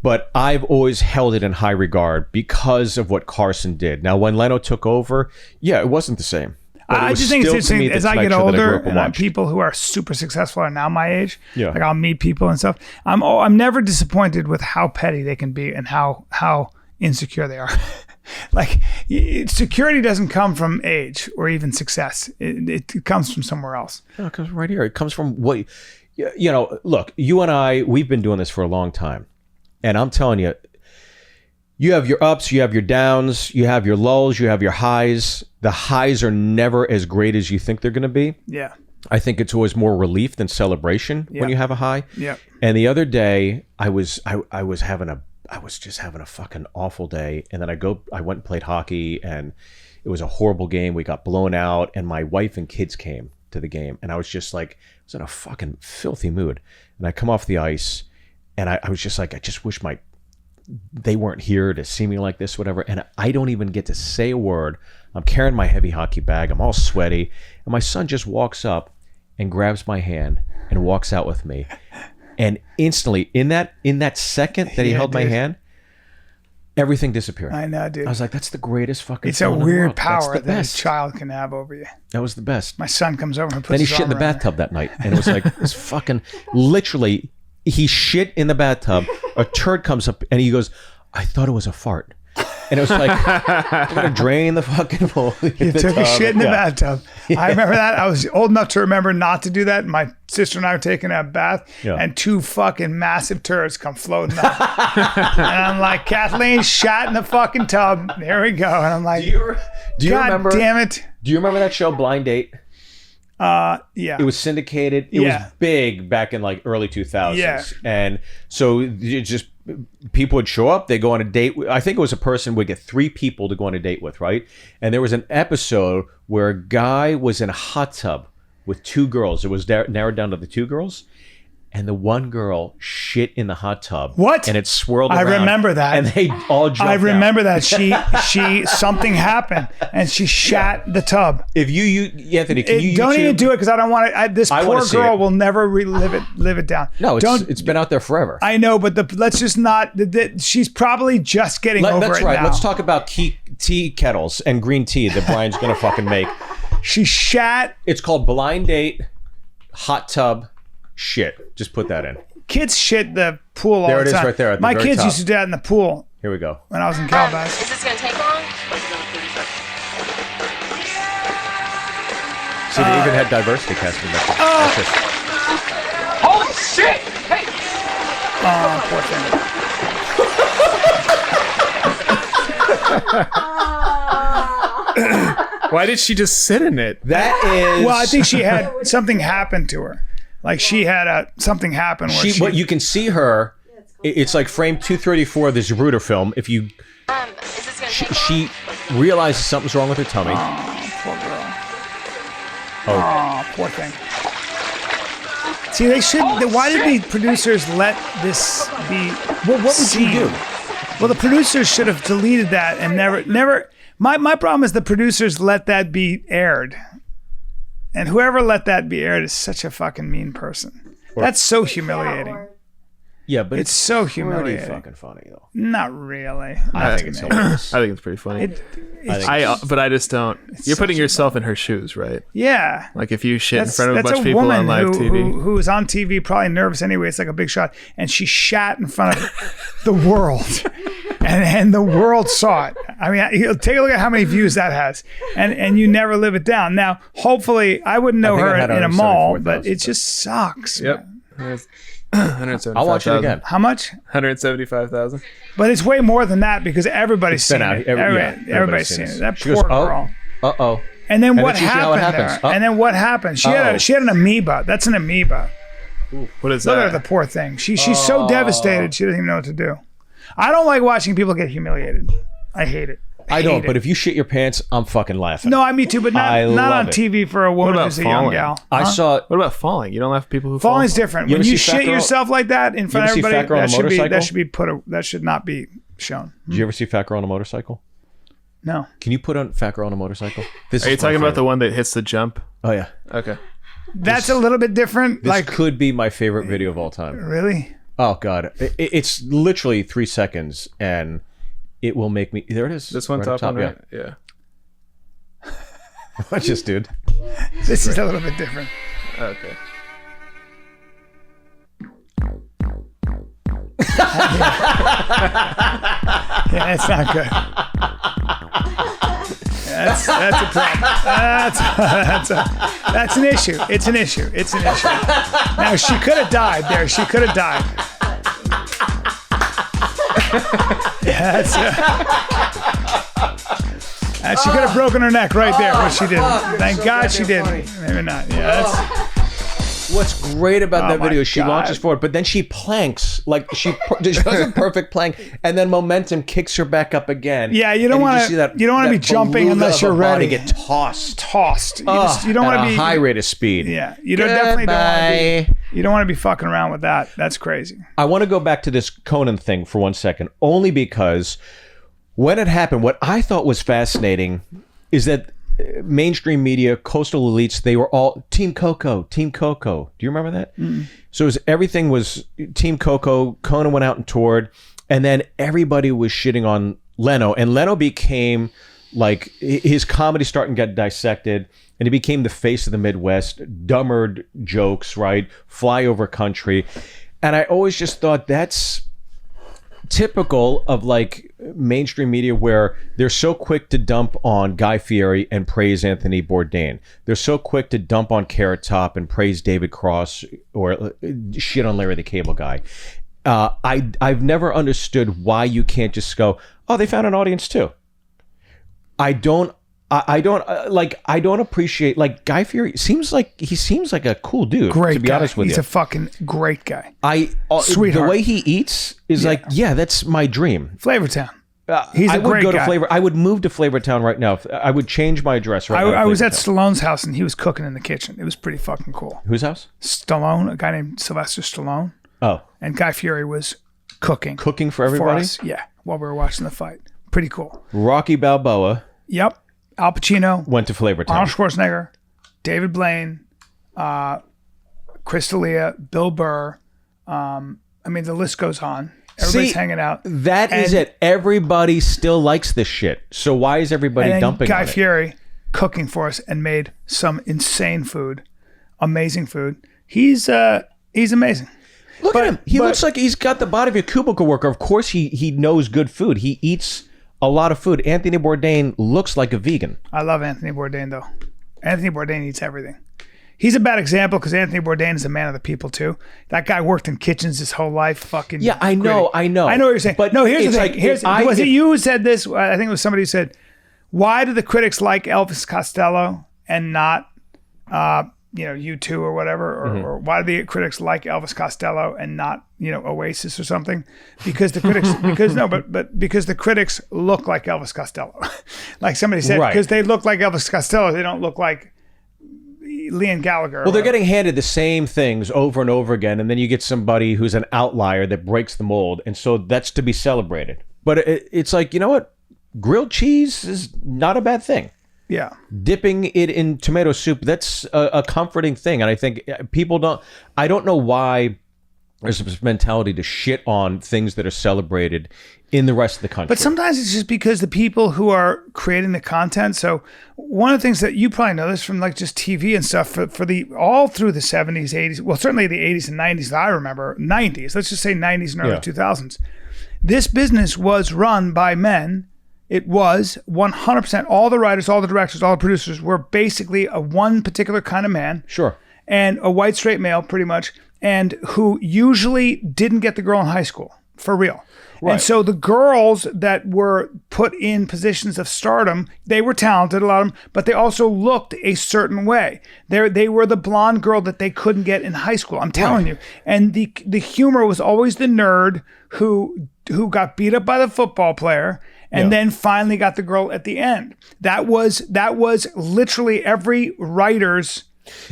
B: But I've always held it in high regard because of what Carson did. Now, when Leno took over, yeah, it wasn't the same. But
A: I just think it's
B: still, to me,
A: interesting as
B: the
A: I
B: Tonight
A: get
B: Show that
A: older
B: grew up
A: and
B: watched.
A: people who are super successful are now my age.
B: Yeah.
A: Like I'll meet people and stuff. I'm never disappointed with how petty they can be and how insecure they are. Like security doesn't come from age or even success. It comes from somewhere else.
B: No, it comes right here. It comes from what, look, you and I, we've been doing this for a long time. And I'm telling you, you have your ups, you have your downs, you have your lulls, you have your highs. The highs are never as great as you think they're going to be.
A: Yeah.
B: I think it's always more relief than celebration when you have a high.
A: Yeah.
B: And the other day, I was just having a fucking awful day, and then I went and played hockey, and it was a horrible game. We got blown out, and my wife and kids came to the game, and I was just like, I was in a fucking filthy mood. And I come off the ice, and I was just like, I just wish they weren't here to see me like this, whatever. And I don't even get to say a word. I'm carrying my heavy hockey bag. I'm all sweaty. And my son just walks up and grabs my hand and walks out with me. And instantly, in that second that he held my hand, everything disappeared.
A: I know, dude.
B: I was like, that's the greatest fucking
A: It's a
B: feeling in the
A: weird
B: world. That's
A: power
B: the
A: that a
B: best.
A: child can have over you.
B: That was the best.
A: My son comes over and puts
B: Then he
A: his
B: shit in the
A: arm around me.
B: bathtub that night. And it was like, this fucking, literally, he shit in the bathtub. A turd comes up and he goes, I thought it was a fart. And it was like, I gotta drain the fucking pool.
A: You took a shit in the bathtub. I remember that. I was old enough to remember not to do that. My sister and I were taking a bath, and two fucking massive turds come floating up. And I'm like, Kathleen shot in the fucking tub. There we go. And I'm like,
B: Do you
A: God
B: remember?
A: damn it.
B: Do you remember that show Blind Date?
A: Yeah.
B: It was syndicated. It was big back in like early 2000s.
A: Yeah.
B: And so you just people would show up, they go on a date. I think it was a person would get 3 people to go on a date with, right? And there was an episode where a guy was in a hot tub with 2 girls. It was narrowed down to the 2 girls. And the one girl shit in the hot tub.
A: What?
B: And it swirled
A: I
B: around.
A: remember that.
B: And they all jumped
A: I remember
B: out.
A: that. She something happened and she shat the tub.
B: If you Anthony, can you
A: don't
B: YouTube?
A: even do it because I don't want it. This
B: I wanna
A: poor
B: see
A: girl
B: it.
A: will never live it down.
B: No,
A: don't.
B: it's been out there forever.
A: I know, but let's just not. She's probably just getting over
B: That's
A: it
B: right.
A: now.
B: Let's talk about tea kettles and green tea that Brian's gonna fucking make.
A: She shat.
B: It's called Blind Date, hot tub, shit. Just put that in.
A: kids shit the pool all
B: There
A: the
B: it is
A: time.
B: right there at the
A: My
B: very
A: kids
B: top.
A: used to do that in the pool
B: Here we go.
A: when I was in Calabasas.
D: Is this gonna take long?
B: See, they even had diversity casting back then. That's just-
E: Holy shit! Hey!
A: Oh, poor thing.
C: Why did she just sit in it?
B: that is.
A: Well, I think she had something happen to her. Like she had something happen where she
B: What you can see her. It's like frame 234 of the Zapruder film. If you,
D: Is this gonna take long?
B: she realizes something's wrong with her tummy.
A: poor girl.
B: Oh,
A: Oh, poor thing. See, they should. Why did the producers let this be?
B: well, what would you do?
A: Well, the producers should have deleted that and never. My problem is the producers let that be aired, and whoever let that be aired is such a fucking mean person. That's so humiliating.
B: Yeah, but
A: It's so
B: pretty
A: humiliating.
B: fucking funny though.
A: Not really.
B: I think it's hilarious.
C: I think it's pretty funny. But I just don't. You're putting yourself in her shoes, right?
A: Yeah.
C: Like if you shit in
A: That's
C: front of a bunch of
A: a
C: people
A: woman
C: on live TV.
A: who was on TV, probably nervous anyway. It's like a big shot, and she shat in front of the world, and the world saw it. I mean, you take a look at how many views that has, and you never live it down. Now, hopefully, I wouldn't know
B: I think
A: her
B: I had
A: in a mall,
B: 174,000,
A: but it just sucks.
C: Yep.
A: man.
C: 175,000.
B: I'll watch it again.
A: How much?
C: 175,000.
A: But it's way more than that because everybody's
B: It's been
A: seen
B: out.
A: it.
B: Everybody's
A: seen
B: seen
A: it.
B: it.
A: That
B: She
A: poor
B: goes, oh,
A: girl.
B: uh-oh.
A: And then what
B: then you see how it
A: happened
B: happens.
A: there? And then what happened? She had an amoeba. That's an amoeba.
C: What is
A: Look
C: that?
A: at her, the poor thing. She's so devastated. She doesn't even know what to do. I don't like watching people get humiliated. I hate it.
B: I don't,
A: Hate
B: but
A: it.
B: if you shit your pants, I'm fucking laughing.
A: No, me too, but
B: I
A: not on
B: love it.
A: TV for a woman
C: about
A: who's a young
C: falling?
A: gal.
B: I
A: Huh?
B: saw
C: What about falling? You don't laugh at people who fall?
A: Falling's different.
B: You
A: When
B: ever
A: you
B: see Fat
A: shit
B: Girl-
A: yourself like that in front of
B: ever see
A: everybody,
B: Fat Girl on a motorcycle?
A: that should not be shown.
B: Did you ever see Fat Girl on a motorcycle?
A: No.
B: Can you put on Fat Girl on a motorcycle? This
C: Are you
B: is my
C: talking about the
B: favorite.
C: one that hits the jump?
B: Oh yeah.
C: Okay.
A: That's a little bit different.
B: This
A: Like,
B: could be my favorite video of all time.
A: really?
B: Oh god, it's literally 3 seconds, and it will make me. There it is.
C: This one
B: right up
C: top one, right? Yeah.
B: Watch this, dude.
A: This is a little bit different.
C: Okay.
A: Yeah, it's not good. That's a problem. That's an issue. It's an issue. It's an issue. Now she could have died there. She could have died. Yeah, she could have broken her neck right there, but she didn't. Thank God she didn't. Maybe not. Yeah, that's.
B: What's great about that
A: my
B: video is she
A: God.
B: launches forward, but then she planks like she does a perfect plank, and then momentum kicks her back up again.
A: Yeah, you don't
B: And
A: wanna-
B: just see that-
A: you don't wanna
B: that
A: be jumping
B: beluga
A: unless
B: of
A: you're
B: her body
A: ready.
B: Get tossed.
A: You don't want to
B: at
A: be
B: a high rate of speed.
A: Yeah, you don't definitely don't want to
B: Goodbye.
A: be. You don't want to be fucking around with that. That's crazy.
B: I want to go back to this Conan thing for 1 second, only because when it happened, what I thought was fascinating is that mainstream media, coastal elites, they were all Team Coco, Team Coco. Do you remember that? So everything was Team Coco. Conan went out and toured, and then everybody was shitting on Leno, and Leno became like his comedy starting to get dissected, and he became the face of the Midwest, dumbered jokes, right? Flyover country. And I always just thought that's typical of like mainstream media, where they're so quick to dump on Guy Fieri and praise Anthony Bourdain. They're so quick to dump on Carrot Top and praise David Cross or shit on Larry the Cable Guy. I've never understood why you can't just go, oh, they found an audience too. I don't appreciate, like, Guy Fieri seems like a cool dude.
A: Great
B: to be
A: guy.
B: honest with
A: He's
B: you,
A: a fucking great guy.
B: The
A: Sweetheart.
B: way he eats is like, yeah, that's my dream.
A: Flavortown. He's
B: I
A: a
B: would
A: great
B: go
A: guy.
B: to Flavor. I would move to Flavortown right now. I would change my address right now. to
A: I was at
B: Flavortown.
A: Stallone's house and he was cooking in the kitchen. It was pretty fucking cool.
B: Whose house?
A: Stallone, a guy named Sylvester Stallone,
B: Oh,
A: and Guy Fieri was cooking
B: cooking for
A: for
B: everybody.
A: us. Yeah, while we were watching the fight. Pretty cool.
B: Rocky Balboa
A: Al Pacino,
B: went to Flavortown.
A: Arnold Schwarzenegger, David Blaine, Chris D'Elia, Bill Burr. I mean, the list goes on. Everybody's
B: See,
A: hanging out.
B: That is
A: And-
B: it. Everybody still likes this shit. So why is everybody
A: And then
B: dumping
A: Guy
B: on it?
A: Fieri cooking for us and made some insane food, amazing food. He's amazing.
B: Look at him. He looks like he's got the body of a cubicle worker. Of course, he knows good food. He eats a lot of food. Anthony Bourdain looks like a vegan.
A: I love Anthony Bourdain, though. Anthony Bourdain eats everything. He's a bad example because Anthony Bourdain is a man of the people, too. That guy worked in kitchens his whole life. Fucking
B: Yeah, I know.
A: I know what you're saying. But no, here's the thing.
B: Like,
A: was it you who said this? I think it was somebody who said, why do the critics like Elvis Costello and not, U2 or whatever? Or why do the critics like Elvis Costello and not, Oasis or something? Because the critics, because the critics look like Elvis Costello. Like somebody said, because they look like Elvis Costello, they don't look like Liam Gallagher.
B: Well, they're getting handed the same things over and over again, and then you get somebody who's an outlier that breaks the mold, and so that's to be celebrated. But it's like, you know what? Grilled cheese is not a bad thing.
A: Yeah.
B: Dipping it in tomato soup, that's a comforting thing. And I think I don't know why there's this mentality to shit on things that are celebrated in the rest of the country.
A: But sometimes it's just because the people who are creating the content. So one of the things that you probably know this from like just TV and stuff for the all through the 70s, 80s, well, certainly the 80s and 90s that I remember, 90s, let's just say 90s and early 2000s. This business was run by men. It was 100%. All the writers, all the directors, all the producers were basically a one particular kind of man.
B: Sure.
A: And a white straight male, pretty much, and who usually didn't get the girl in high school, for real. Right. And so the girls that were put in positions of stardom, they were talented, a lot of them, but they also looked a certain way. They were the blonde girl that they couldn't get in high school. I'm telling you. And the humor was always the nerd who got beat up by the football player and then finally got the girl at the end. That was literally every writer's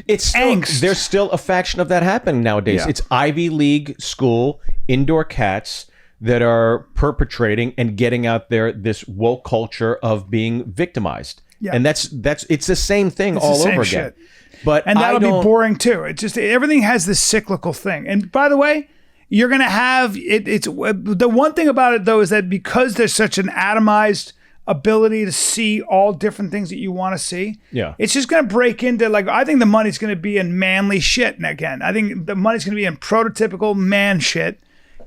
B: It's still, there's still a faction of that happening nowadays. Yeah. It's Ivy League school indoor cats that are perpetrating and getting out there this woke culture of being victimized. Yeah. And that's it's the same thing all over again. But
A: that'll be boring too. It's just everything has this cyclical thing. And by the way, you're going to have it's the one thing about it though is that because there's such an atomized ability to see all different things that you want to see. Yeah. It's just going to break into I think the money's going to be in manly shit. And again, I think the money's going to be in prototypical man shit,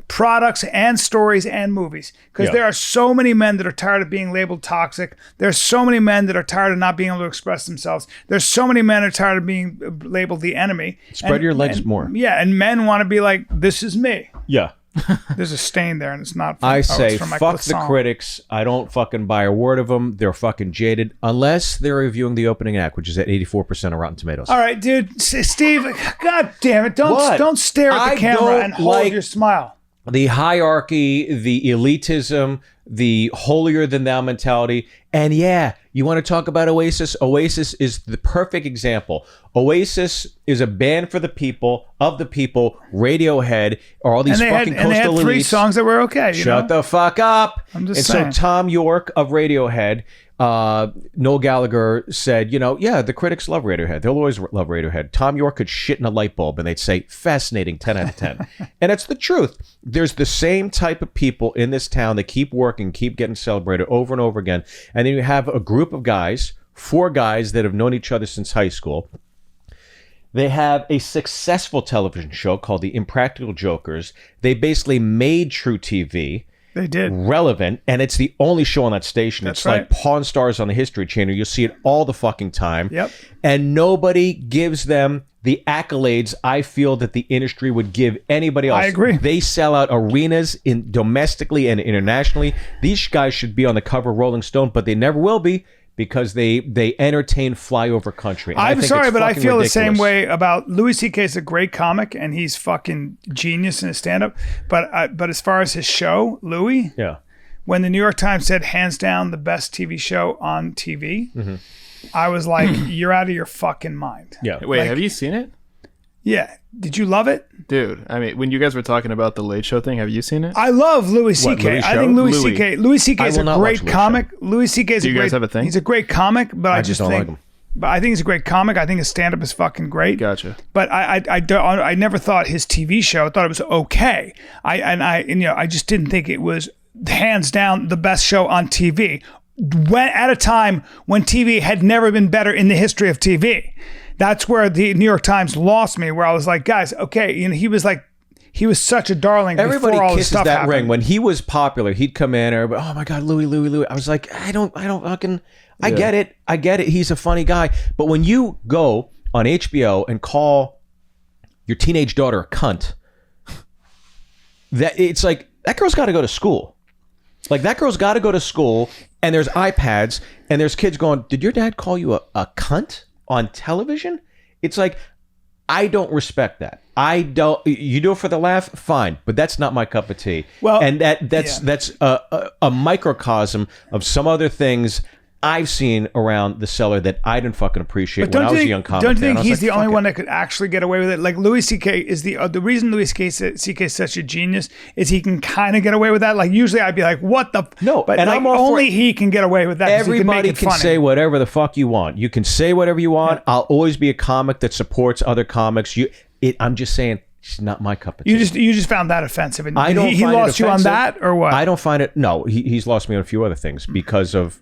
A: products and stories and movies. Because there are so many men that are tired of being labeled toxic. There's so many men that are tired of not being able to express themselves. There's so many men that are tired of being labeled the enemy.
B: Spread your legs more.
A: Yeah. And men want to be like, this is me.
B: Yeah.
A: There's a stain there, and it's not.
B: I say, fuck the critics. I don't fucking buy a word of them. They're fucking jaded, unless they're reviewing the opening act, which is at 84% of Rotten Tomatoes.
A: All right, dude, Steve. God damn it! Don't stare at the camera and hold your smile.
B: The hierarchy, the elitism, the holier than thou mentality, and you want to talk about Oasis? Oasis is the perfect example. Oasis is a band for the people, of the people. Radiohead are all these fucking coastal elites. And they had
A: 3 songs that were okay.
B: Shut the fuck up.
A: I'm just saying.
B: So Tom York of Radiohead, Noel Gallagher said, the critics love Radiohead. They'll always love Radiohead. Tom York could shit in a light bulb and they'd say, fascinating, 10 out of 10. And it's the truth. There's the same type of people in this town that keep working, keep getting celebrated over and over again. And then you have a group of guys, 4 guys that have known each other since high school. They have a successful television show called The Impractical Jokers. They basically made True TV.
A: They did.
B: Relevant, and it's the only show on that station. It's like Pawn Stars on the History Channel. You'll see it all the fucking time.
A: Yep.
B: And nobody gives them the accolades I feel that the industry would give anybody else.
A: I agree.
B: They sell out arenas domestically and internationally. These guys should be on the cover of Rolling Stone, but they never will be. Because they entertain flyover country. And
A: I'm sorry, but I feel ridiculous. The same way about Louis C.K. is a great comic, and he's fucking genius in his stand-up. But as far as his show, Louis, when the New York Times said hands down the best TV show on TV, I was like, you're out of your fucking mind.
C: Yeah. Wait, have you seen it?
A: Yeah. Did you love it?
C: Dude, I mean, when you guys were talking about the Late Show thing, have you seen it?
A: I love Louis C.K. I think Louis C.K. is a great comic. Louis C.K. is
C: Do you guys have a thing?
A: He's a great comic, but I just
B: don't
A: think,
B: like him.
A: But I think he's a great comic. I think his stand-up is fucking great.
C: Gotcha.
A: But I never thought his TV show. I thought it was okay. I just didn't think it was hands down the best show on TV. At a time when TV had never been better in the history of TV. That's where the New York Times lost me, where I was like, guys, okay. He was like, he was such a darling.
B: Everybody
A: before all this
B: kisses
A: stuff
B: that
A: happened.
B: ring. When he was popular, he'd come in, everybody, oh my God, Louis. I was like, I don't fucking, I get it. He's a funny guy. But when you go on HBO and call your teenage daughter a cunt, that it's like, that girl's got to go to school. Like, that girl's got to go to school, and there's iPads, and there's kids going, did your dad call you a cunt on television? It's like, I don't respect that. I don't. You do it for the laugh, fine, but that's not my cup of tea.
A: Well,
B: and that's a microcosm of some other things I've seen around the cellar that I didn't fucking appreciate when I was a young comic.
A: Don't you think
B: he's
A: he's the only one that could actually get away with it? Like Louis C.K. is the reason Louis C.K. is such a genius is he can kind of get away with that. Like usually I'd be like, what the?
B: No,
A: but
B: and
A: like,
B: I'm all
A: only he can get away with that.
B: Everybody
A: can
B: say whatever the fuck you want. You can say whatever you want. I'll always be a comic that supports other comics. I'm just saying. It's not my cup of tea.
A: You just found that offensive, and
B: I don't.
A: He lost you on that, or what?
B: I don't find it. No, he's lost me on a few other things because of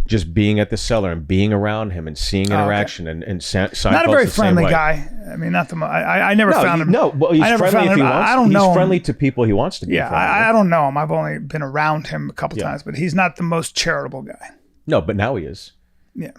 B: just being at the cellar and being around him and seeing interaction and Seinfeld's
A: not a very
B: the same
A: friendly
B: way.
A: guy. I mean, not the. I never found him.
B: No, well, he's
A: I never
B: friendly
A: found
B: if he
A: him.
B: wants.
A: I don't know
B: He's
A: him.
B: friendly to people he wants to be.
A: Yeah,
B: friendly
A: I
B: with.
A: don't know him. I've only been around him a couple times, but he's not the most charitable guy.
B: No, but now he is.
A: Yeah.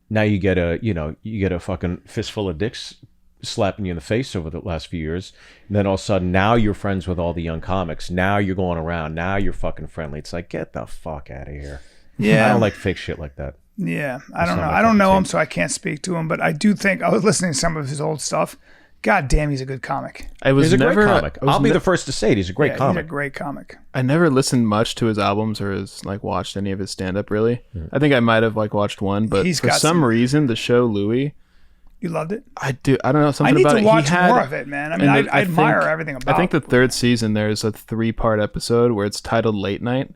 B: Now you get a fucking fistful of dicks slapping you in the face over the last few years, and then all of a sudden now you're friends with all the young comics. Now you're going around. Now you're fucking friendly. It's like, get the fuck out of here.
A: Yeah,
B: I don't like fake shit like that.
A: Yeah, I don't know. I don't know him, so I can't speak to him. But I do think I was listening to some of his old stuff. God damn, he's a good comic.
B: He's a great comic. I'll be the first to say it. He's a great comic.
A: He's a great comic.
C: I never listened much to his albums or watched any of his stand up really. I think I might have watched one, but
A: He's
C: for
A: got
C: some reason the show Louis,
A: You loved it?
C: I do. I don't know
A: I
C: something
A: need
C: about
A: to
C: it.
A: watch
C: He had,
A: more of it, man. I mean, I admire everything about it.
C: I think the third season there's a 3-part episode where it's titled Late Night,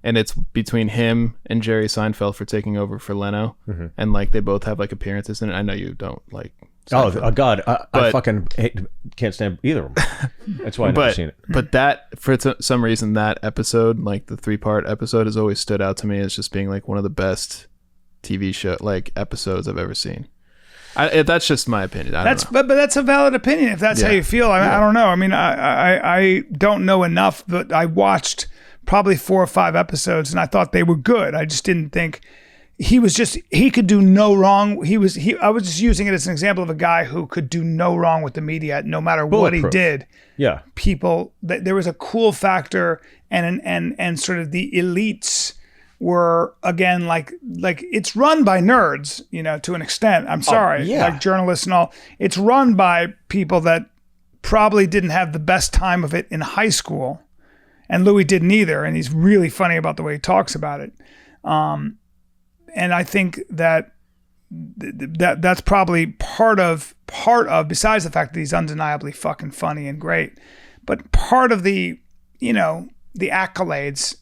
C: and it's between him and Jerry Seinfeld for taking over for Leno, and they both have appearances in it. I know you don't like Seinfeld.
B: Oh God, I fucking can't stand either of them. That's why I've never seen it.
C: But that, for some reason, that episode, the 3-part episode, has always stood out to me as just being one of the best TV show episodes I've ever seen. That's just my opinion. I don't know.
A: But that's a valid opinion if that's how you feel. I don't know. I mean, I don't know enough, but I watched probably 4 or 5 episodes and I thought they were good. I just didn't think he could do no wrong. I was just using it as an example of a guy who could do no wrong with the media, no matter what he did.
B: Yeah.
A: People, there was a cool factor and sort of the elites were again like it's run by nerds, to an extent. I'm sorry, like journalists and all. It's run by people that probably didn't have the best time of it in high school, and Louis didn't either. And he's really funny about the way he talks about it. And I think that's probably part of besides the fact that he's undeniably fucking funny and great, but part of the the accolades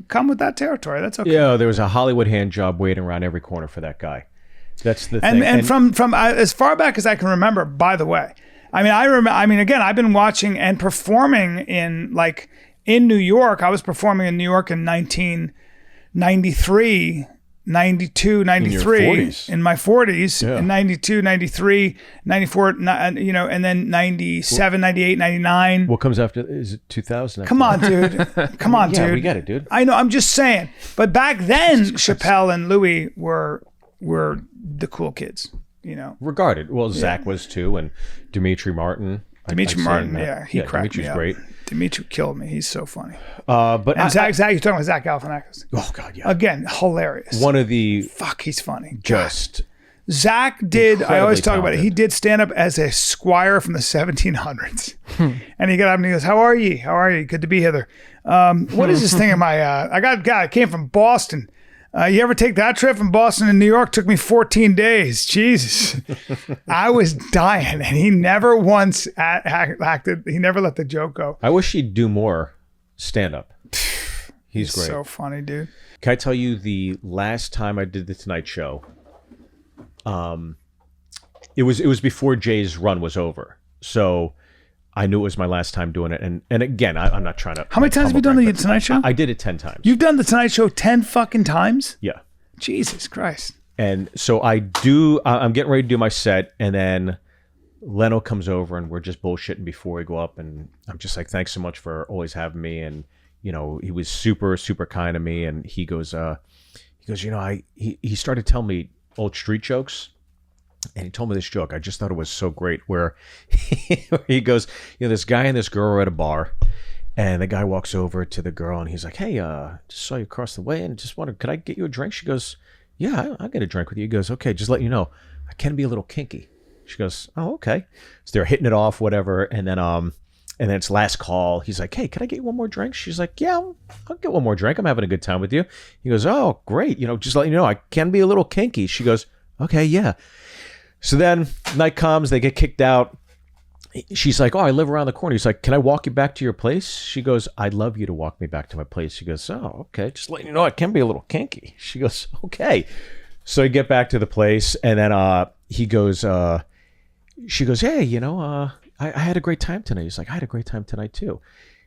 A: come with that territory. That's okay.
B: Yeah, there was a Hollywood hand job waiting around every corner for that guy. That's the thing.
A: And from as far back as I can remember, by the way, again, I've been watching and performing in New York. I was performing in New York in 1993, 92, 93, in my 40s, in 92, 93, 94, and then 97, 98, 99.
B: What comes after? Is it 2000?
A: Come on, dude. Come on, dude.
B: Yeah, we get it, dude.
A: I know. I'm just saying. But back then, Chappelle and Louis were the cool kids,
B: Regarded. Well, Zach was too, and Dimitri Martin.
A: Dimitri Martin, he cracked
B: Dimitri's
A: me up.
B: great.
A: Dimitri killed me. He's so funny.
B: Zach,
A: you're talking about Zach Galifianakis.
B: Oh God, yeah.
A: Again, hilarious.
B: One of the
A: he's funny.
B: Just
A: Zach did. I always talk about it.
B: talented.
A: He did stand up as a squire from the 1700s, and he got up and he goes, "How are ye? How are you? Good to be hither. What is this thing in my? I came from Boston. You ever take that trip from Boston to New York? Took me 14 days. Jesus, I was dying, and he never once acted. He never let the joke go.
B: I wish he'd do more stand up. He's great.
A: So funny, dude.
B: Can I tell you the last time I did the Tonight Show? It was before Jay's run was over, so I knew it was my last time doing it. And again, I'm not trying to.
A: How many times have you done the Tonight Show?
B: I did it 10 times.
A: You've done the Tonight Show 10 fucking times?
B: Yeah.
A: Jesus Christ.
B: And so I'm getting ready to do my set, and then Leno comes over and we're just bullshitting before we go up, and I'm just like, thanks so much for always having me. And you know, he was super, super kind to me. And he goes, you know, he started telling me old street jokes. And he told me this joke. I just thought it was so great where he goes, you know, this guy and this girl are at a bar, and the guy walks over to the girl and he's like, hey, just saw you across the way and just wondered, could I get you a drink? She goes, yeah, I'll get a drink with you. He goes, okay, just let you know, I can be a little kinky. She goes, oh, okay. So they're hitting it off, whatever. And then it's last call. He's like, hey, can I get you one more drink? She's like, yeah, I'll get one more drink. I'm having a good time with you. He goes, oh, great. You know, just let you know, I can be a little kinky. She goes, okay, yeah. So then night comes, they get kicked out. She's like, oh, I live around the corner. He's like, can I walk you back to your place? She goes, I'd love you to walk me back to my place. She goes, oh, okay. Just letting you know, I can be a little kinky. She goes, okay. So you get back to the place, and then he goes, she goes, hey, you know, I had a great time tonight. He's like, I had a great time tonight too.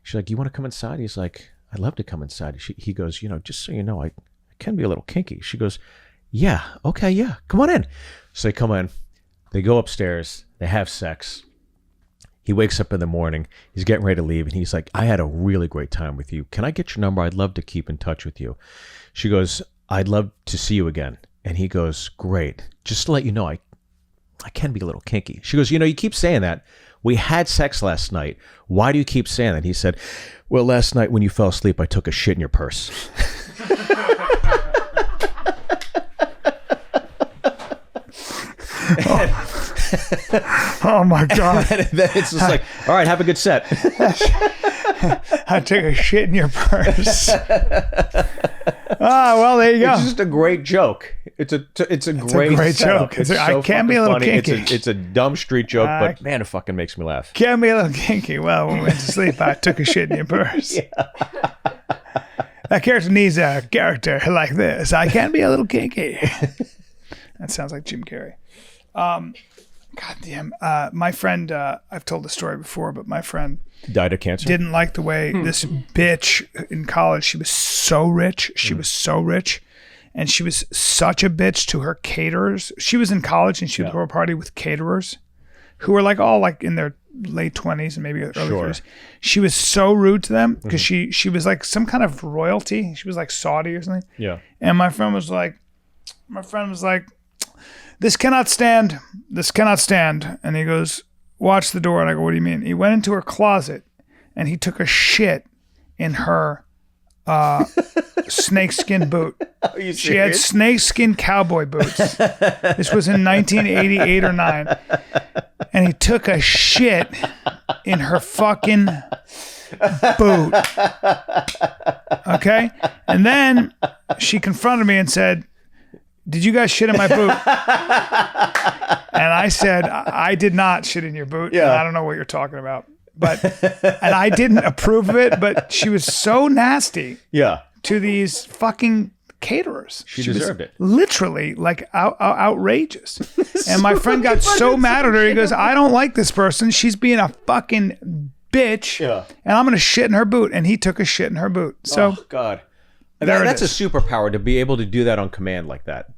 B: She's like, you want to come inside? He's like, I'd love to come inside. He goes, you know, just so you know, I can be a little kinky. She goes, yeah, okay, yeah, come on in. So they come in, they go upstairs, they have sex. He wakes up in the morning, he's getting ready to leave, and he's like, I had a really great time with you. Can I get your number? I'd love to keep in touch with you. She goes, I'd love to see you again. And he goes, great. Just to let you know, I can be a little kinky. She goes, you know, you keep saying that. We had sex last night. Why do you keep saying that? He said, well, last night when you fell asleep, I took a shit in your purse.
A: Oh my God.
B: And then it's just like, all right, have a good set.
A: I took a shit in your purse. Well, there you go.
B: It's just a great joke. It's a great
A: joke.
B: It's
A: I
B: so
A: can be a little
B: funny.
A: kinky.
B: It's a dumb street joke, but man, it fucking makes me laugh.
A: Can be a little kinky. Well, when we went to sleep, I took a shit in your purse. That character needs a character like this. I can be a little kinky. That sounds like Jim Carrey. God damn. My friend, I've told the story before, but my friend
B: Died of cancer?
A: didn't like the way this bitch in college, she was so rich. She was so rich. And she was such a bitch to her caterers. She was in college and she would throw a party with caterers who were like all like in their late 20s and maybe early 30s. She was so rude to them because she was like some kind of royalty. She was like Saudi or something.
B: Yeah.
A: And my friend was like, this cannot stand. This cannot stand. And he goes, watch the door. And I go, what do you mean? He went into her closet and he took a shit in her snakeskin boot.
B: Are you
A: She had snakeskin cowboy boots. This was in 1988 or 9. And he took a shit in her fucking boot. Okay? And then she confronted me and said, did you guys shit in my boot? And I said, I did not shit in your boot.
B: Yeah.
A: And I don't know what you're talking about. But and I didn't approve of it, but she was so nasty to these fucking caterers.
B: She deserved it.
A: Literally like outrageous. And my friend got so mad at her. He goes, I don't like this person. She's being a fucking bitch.
B: Yeah.
A: And I'm going to shit in her boot. And he took a shit in her boot. So
B: oh, God.
A: There
B: That's
A: it
B: a
A: is.
B: superpower to be able to do that on command like that.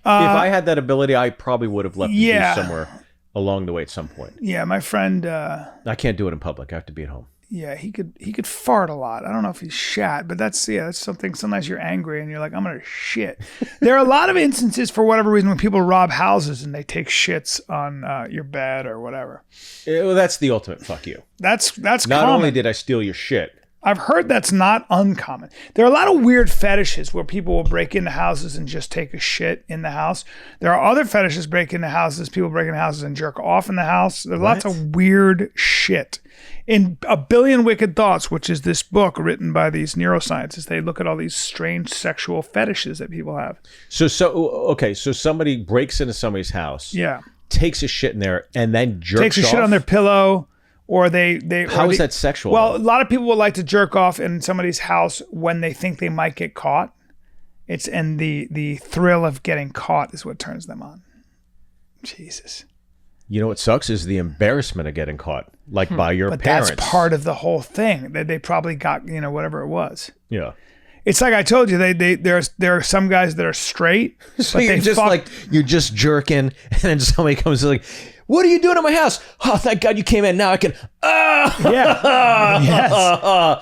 B: If I had that ability, I probably would have left the juice somewhere along the way at some point.
A: Yeah, my friend
B: I can't do it in public. I have to be at home.
A: yeah, he could fart a lot. I don't know if he's shat, but that's something. Sometimes you're angry and you're like, I'm gonna shit. There are a lot of instances for whatever reason when people rob houses and they take shits on your bed or whatever.
B: Well, that's the ultimate fuck you.
A: That's
B: Not
A: common.
B: only did I steal your shit.
A: I've heard that's not uncommon. There are a lot of weird fetishes where people will break into houses and just take a shit in the house. There are other fetishes break into houses, people break into houses and jerk off in the house. There's lots of weird shit. In A Billion Wicked Thoughts, which is this book written by these neuroscientists, they look at all these strange sexual fetishes that people have.
B: So somebody breaks into somebody's house,
A: Yeah.
B: takes a shit in there, and then jerks
A: Takes a shit
B: off?
A: on their pillow. Or they
B: How is that sexual?
A: Well,
B: though?
A: a lot of people would like to jerk off in somebody's house when they think they might get caught. It's and the thrill of getting caught is what turns them on. Jesus.
B: You know what sucks is the embarrassment of getting caught, like by your
A: But
B: parents.
A: that's part of the whole thing. They probably got, whatever it was.
B: Yeah.
A: It's like I told you, there are some guys that are straight,
B: So
A: but
B: you're
A: they
B: just
A: fuck.
B: like you're just jerking, and then somebody comes like, what are you doing at my house? Oh, thank God you came in. Now I can.
A: Yeah.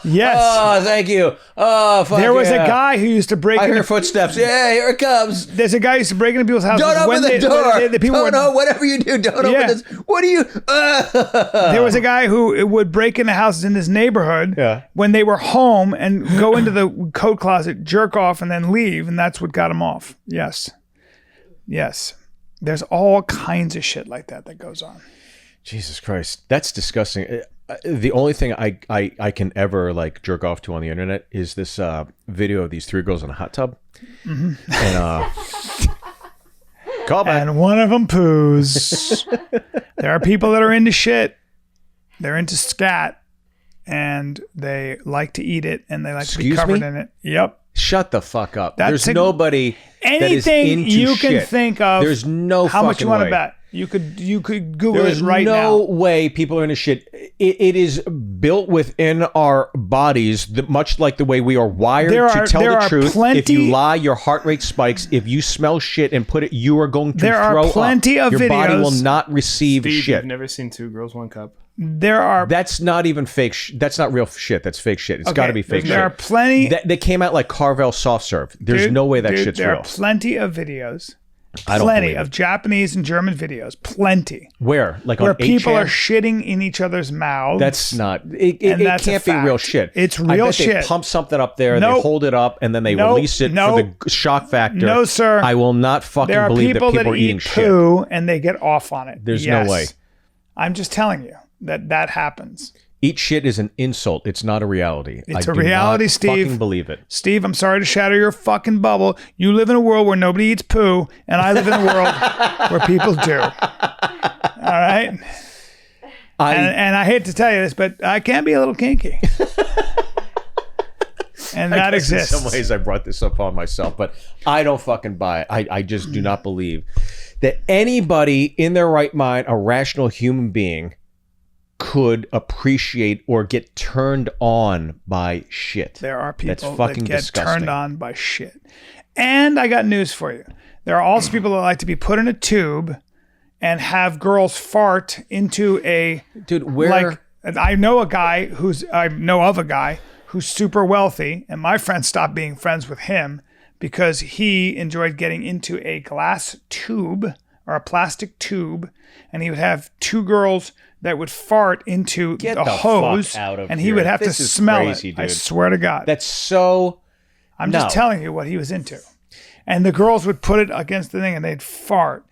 A: Yes.
B: Oh, thank you. Oh, fuck.
A: There was
B: yeah.
A: a guy who used to break
B: I
A: into
B: hear footsteps. Yeah, here it comes.
A: There's a guy who used to break into people's houses.
B: Don't open the door.
A: The people
B: Whatever you do, don't
A: Yeah.
B: open this. What are you?
A: There was a guy who would break into houses in his neighborhood when they were home and go into the coat closet, jerk off, and then leave, and that's what got him off. Yes. There's all kinds of shit like that goes on.
B: Jesus Christ, that's disgusting. The only thing I can ever like jerk off to on the internet is this video of these 3 girls in a hot tub, and call back.
A: And one of them poos. There are people that are into shit. They're into scat, and they like to eat it, and they like to be
B: Excuse
A: covered
B: me?
A: in it. Yep.
B: Shut the fuck up.
A: That's
B: There's
A: a-
B: nobody that is
A: Anything
B: into
A: you
B: shit.
A: can think of.
B: There's no
A: how much
B: fucking
A: you want
B: way.
A: to bet. You could Google
B: There's
A: it right
B: no
A: now.
B: way people are into shit. It is built within our bodies, much like the way we are wired to tell the truth. If you lie, your heart rate spikes. If you smell shit and put it, you are going to
A: There are
B: throw
A: plenty
B: up.
A: of
B: Your body
A: videos-
B: will not receive
C: Steve,
B: shit.
C: you've never seen 2 Girls, 1 Cup.
A: There are
B: That's not even fake. That's not real shit. That's fake shit. It's got to be fake shit.
A: There are plenty.
B: They came out like Carvel soft serve. There's
A: Dude,
B: no way that
A: dude,
B: shit's
A: there
B: real.
A: are plenty of videos.
B: I don't
A: Plenty
B: believe
A: of
B: it.
A: Japanese and German videos. Plenty.
B: Where? Like
A: Where
B: on
A: people
B: 8chan?
A: are shitting in each other's mouths.
B: That's not. It
A: And that's a
B: can't be real
A: fact.
B: shit.
A: It's
B: I
A: real
B: bet
A: shit.
B: They pump something up there.
A: Nope.
B: They hold it up and then they
A: Nope.
B: release it
A: Nope.
B: for the shock factor.
A: No, sir.
B: I will not fucking
A: there are
B: believe
A: people
B: that people are
A: eat
B: eating shit.
A: poo and they get off on it.
B: There's
A: Yes.
B: no way.
A: I'm just telling you that happens.
B: Eat shit is an insult. It's not a reality.
A: It's
B: I
A: a
B: do
A: reality,
B: not
A: Steve.
B: Fucking believe it.
A: Steve, I'm sorry to shatter your fucking bubble. You live in a world where nobody eats poo, and I live in a world where people do. All right? And I hate to tell you this, but I can be a little kinky. And that
B: I guess
A: exists.
B: In some ways, I brought this up on myself, but I don't fucking buy it. I just do not believe that anybody in their right mind, a rational human being, could appreciate or get turned on by shit.
A: There are
B: That's
A: people
B: fucking
A: that get
B: disgusting.
A: turned on by shit. And I got news for you. There are also people that like to be put in a tube and have girls fart into a
B: Dude, where?
A: like I know of a guy who's super wealthy, and my friend stopped being friends with him because he enjoyed getting into a glass tube or a plastic tube, and he would have 2 girls that would fart into
B: Get
A: the
B: the
A: hose,
B: fuck out of
A: and he
B: here.
A: would have
B: This
A: to
B: is
A: smell
B: crazy,
A: it. I
B: dude.
A: swear to God.
B: That's so.
A: I'm
B: no.
A: just telling you what he was into. And the girls would put it against the thing and they'd fart.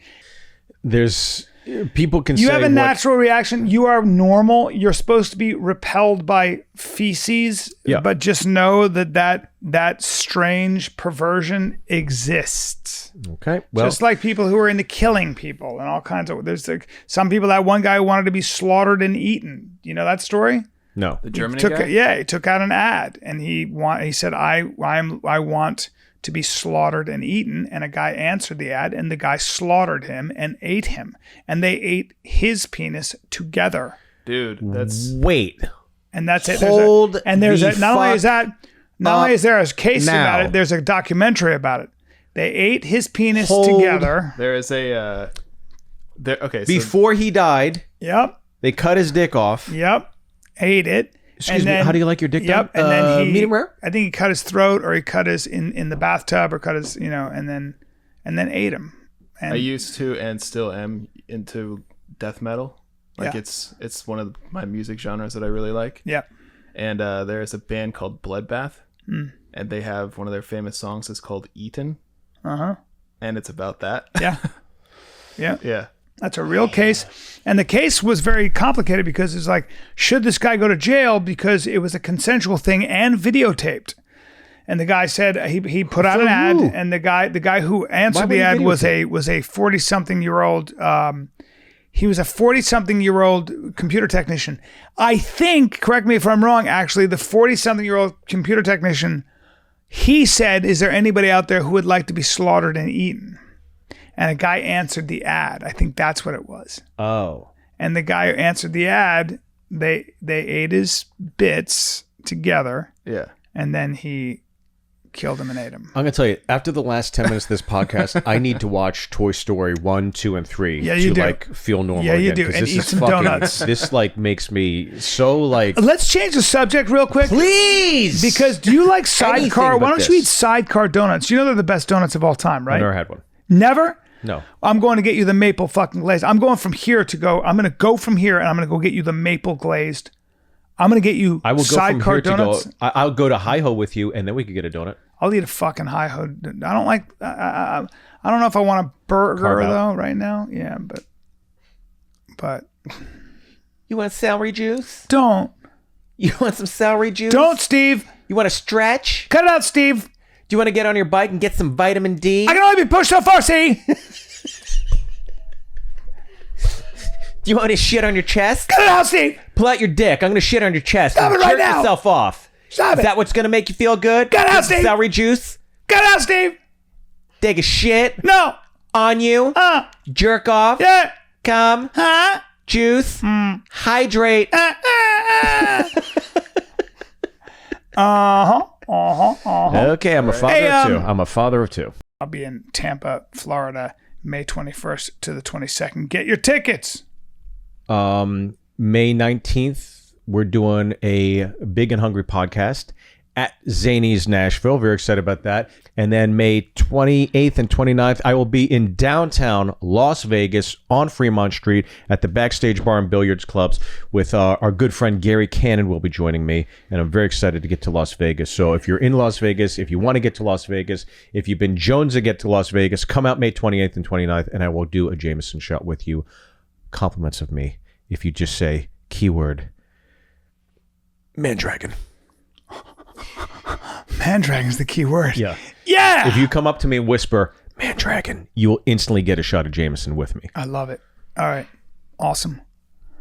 B: There's people can
A: You
B: say
A: have a
B: what-
A: natural reaction. You are normal. You're supposed to be repelled by feces,
B: Yeah.
A: but just know that strange perversion exists.
B: Okay, well,
A: Just like people who are into killing people and all kinds of. There's like some people. That one guy wanted to be slaughtered and eaten. You know that story?
B: no.
C: The Germany
A: Took
C: guy?
A: he took out an ad and he said I want to be slaughtered and eaten, and a guy answered the ad and the guy slaughtered him and ate him, and they ate his penis together,
C: Dude, that's...
B: Wait.
A: and that's it.
B: Hold
A: There's
B: the
A: not only
B: fuck
A: is that not only is there a case
B: now.
A: about it, there's a documentary about it. They ate his penis
B: Hold-
A: together.
C: There is a... okay, so...
B: Before he died,
A: Yep,
B: they cut his dick off.
A: ate it.
B: Excuse
A: and
B: me,
A: then,
B: how do you like your dick done?
A: Yep, and then he
B: medium rare?
A: I think he cut his throat, or he cut his in the bathtub, or cut his and then ate him. And
C: I used to and still am into death metal. Like
A: Yeah.
C: it's one of my music genres that I really like.
A: yeah,
C: And there's a band called Bloodbath,
A: Hmm.
C: and they have one of their famous songs is called Eaten,
A: uh-huh,
C: and it's about that.
A: yeah, yeah.
C: Yeah.
A: That's a real case. And the case was very complicated because it's like, should this guy go to jail because it was a consensual thing and videotaped? And the guy said he put out an ad, and the guy who answered the ad was a 40-something-year-old. He was a 40-something-year-old computer technician. I think, correct me if I'm wrong, actually, the 40-something-year-old computer technician, he said, "Is there anybody out there who would like to be slaughtered and eaten?" And a guy answered the ad. I think that's what it was.
B: Oh.
A: And the guy who answered the ad, they ate his bits together,
C: Yeah.
A: and then he killed him and ate him.
B: I'm gonna tell you, after the last 10 minutes of this podcast, I need to watch Toy Story 1, 2, and 3
A: Yeah, you
B: to
A: do.
B: like feel normal.
A: Yeah, you
B: again,
A: do.
B: 'cause
A: And
B: this
A: eat
B: is
A: some
B: fucking-
A: donuts.
B: This like makes me so like.
A: Let's change the subject real quick.
B: Please,
A: Because do you like Sidecar?
B: Anything
A: Why
B: but
A: don't you eat
B: this.
A: Sidecar donuts? You know they're the best donuts of all time, right?
B: I've never had one.
A: Never?
B: No.
A: I'm going to get you the maple fucking glazed. I'm going from here to go. I'm going to go from here and I'm going to go get you the maple glazed. I'm going to get you
B: I will go from
A: Sidecar
B: here
A: donuts.
B: to go. I'll go to Hi-Ho with you, and then we could get a donut.
A: I'll eat a fucking Hi-Ho. I don't like. I don't know if I want a burger
B: Carve out.
A: though right now. Yeah, but
B: You want celery juice?
A: don't
B: You want some celery juice?
A: Steve.
B: You want to stretch?
A: Cut it out, Steve.
B: Do you want to get on your bike and get some vitamin D?
A: I can only be pushed so far. See.
B: Do you want to shit on your chest?
A: Cut it out, Steve.
B: Pull out your dick. I'm going to shit on your chest.
A: Stop
B: and
A: it right
B: jerk
A: now.
B: yourself off.
A: Stop
B: Is
A: it.
B: that what's going to make you feel good?
A: Cut it out,
B: Get some
A: Steve.
B: celery juice.
A: Cut it out, Steve.
B: Take a shit
A: No.
B: on you. Jerk off.
A: Yeah.
B: Come.
A: Huh?
B: Juice. Hydrate. Okay, I'm a father
A: Hey,
B: of two. I'm a father of two.
A: I'll be in Tampa, Florida, May 21st to the 22nd. Get your tickets.
B: May 19th, we're doing a Big and Hungry podcast at Zany's Nashville. Very excited about that. And then May 28th and 29th, I will be in downtown Las Vegas on Fremont Street at the Backstage Bar and Billiards Clubs with our good friend Gary Callen will be joining me. And I'm very excited to get to Las Vegas. So if you're in Las Vegas, if you want to get to Las Vegas, if you've been Jones to get to Las Vegas, come out May 28th and 29th, and I will do a Jameson shot with you. Compliments of me if you just say keyword Mandragon.
A: Mandragon's the key word.
B: Yeah.
A: Yeah.
B: If you come up to me and whisper Mandragon, you will instantly get a shot of Jameson with me.
A: I love it. All right. Awesome.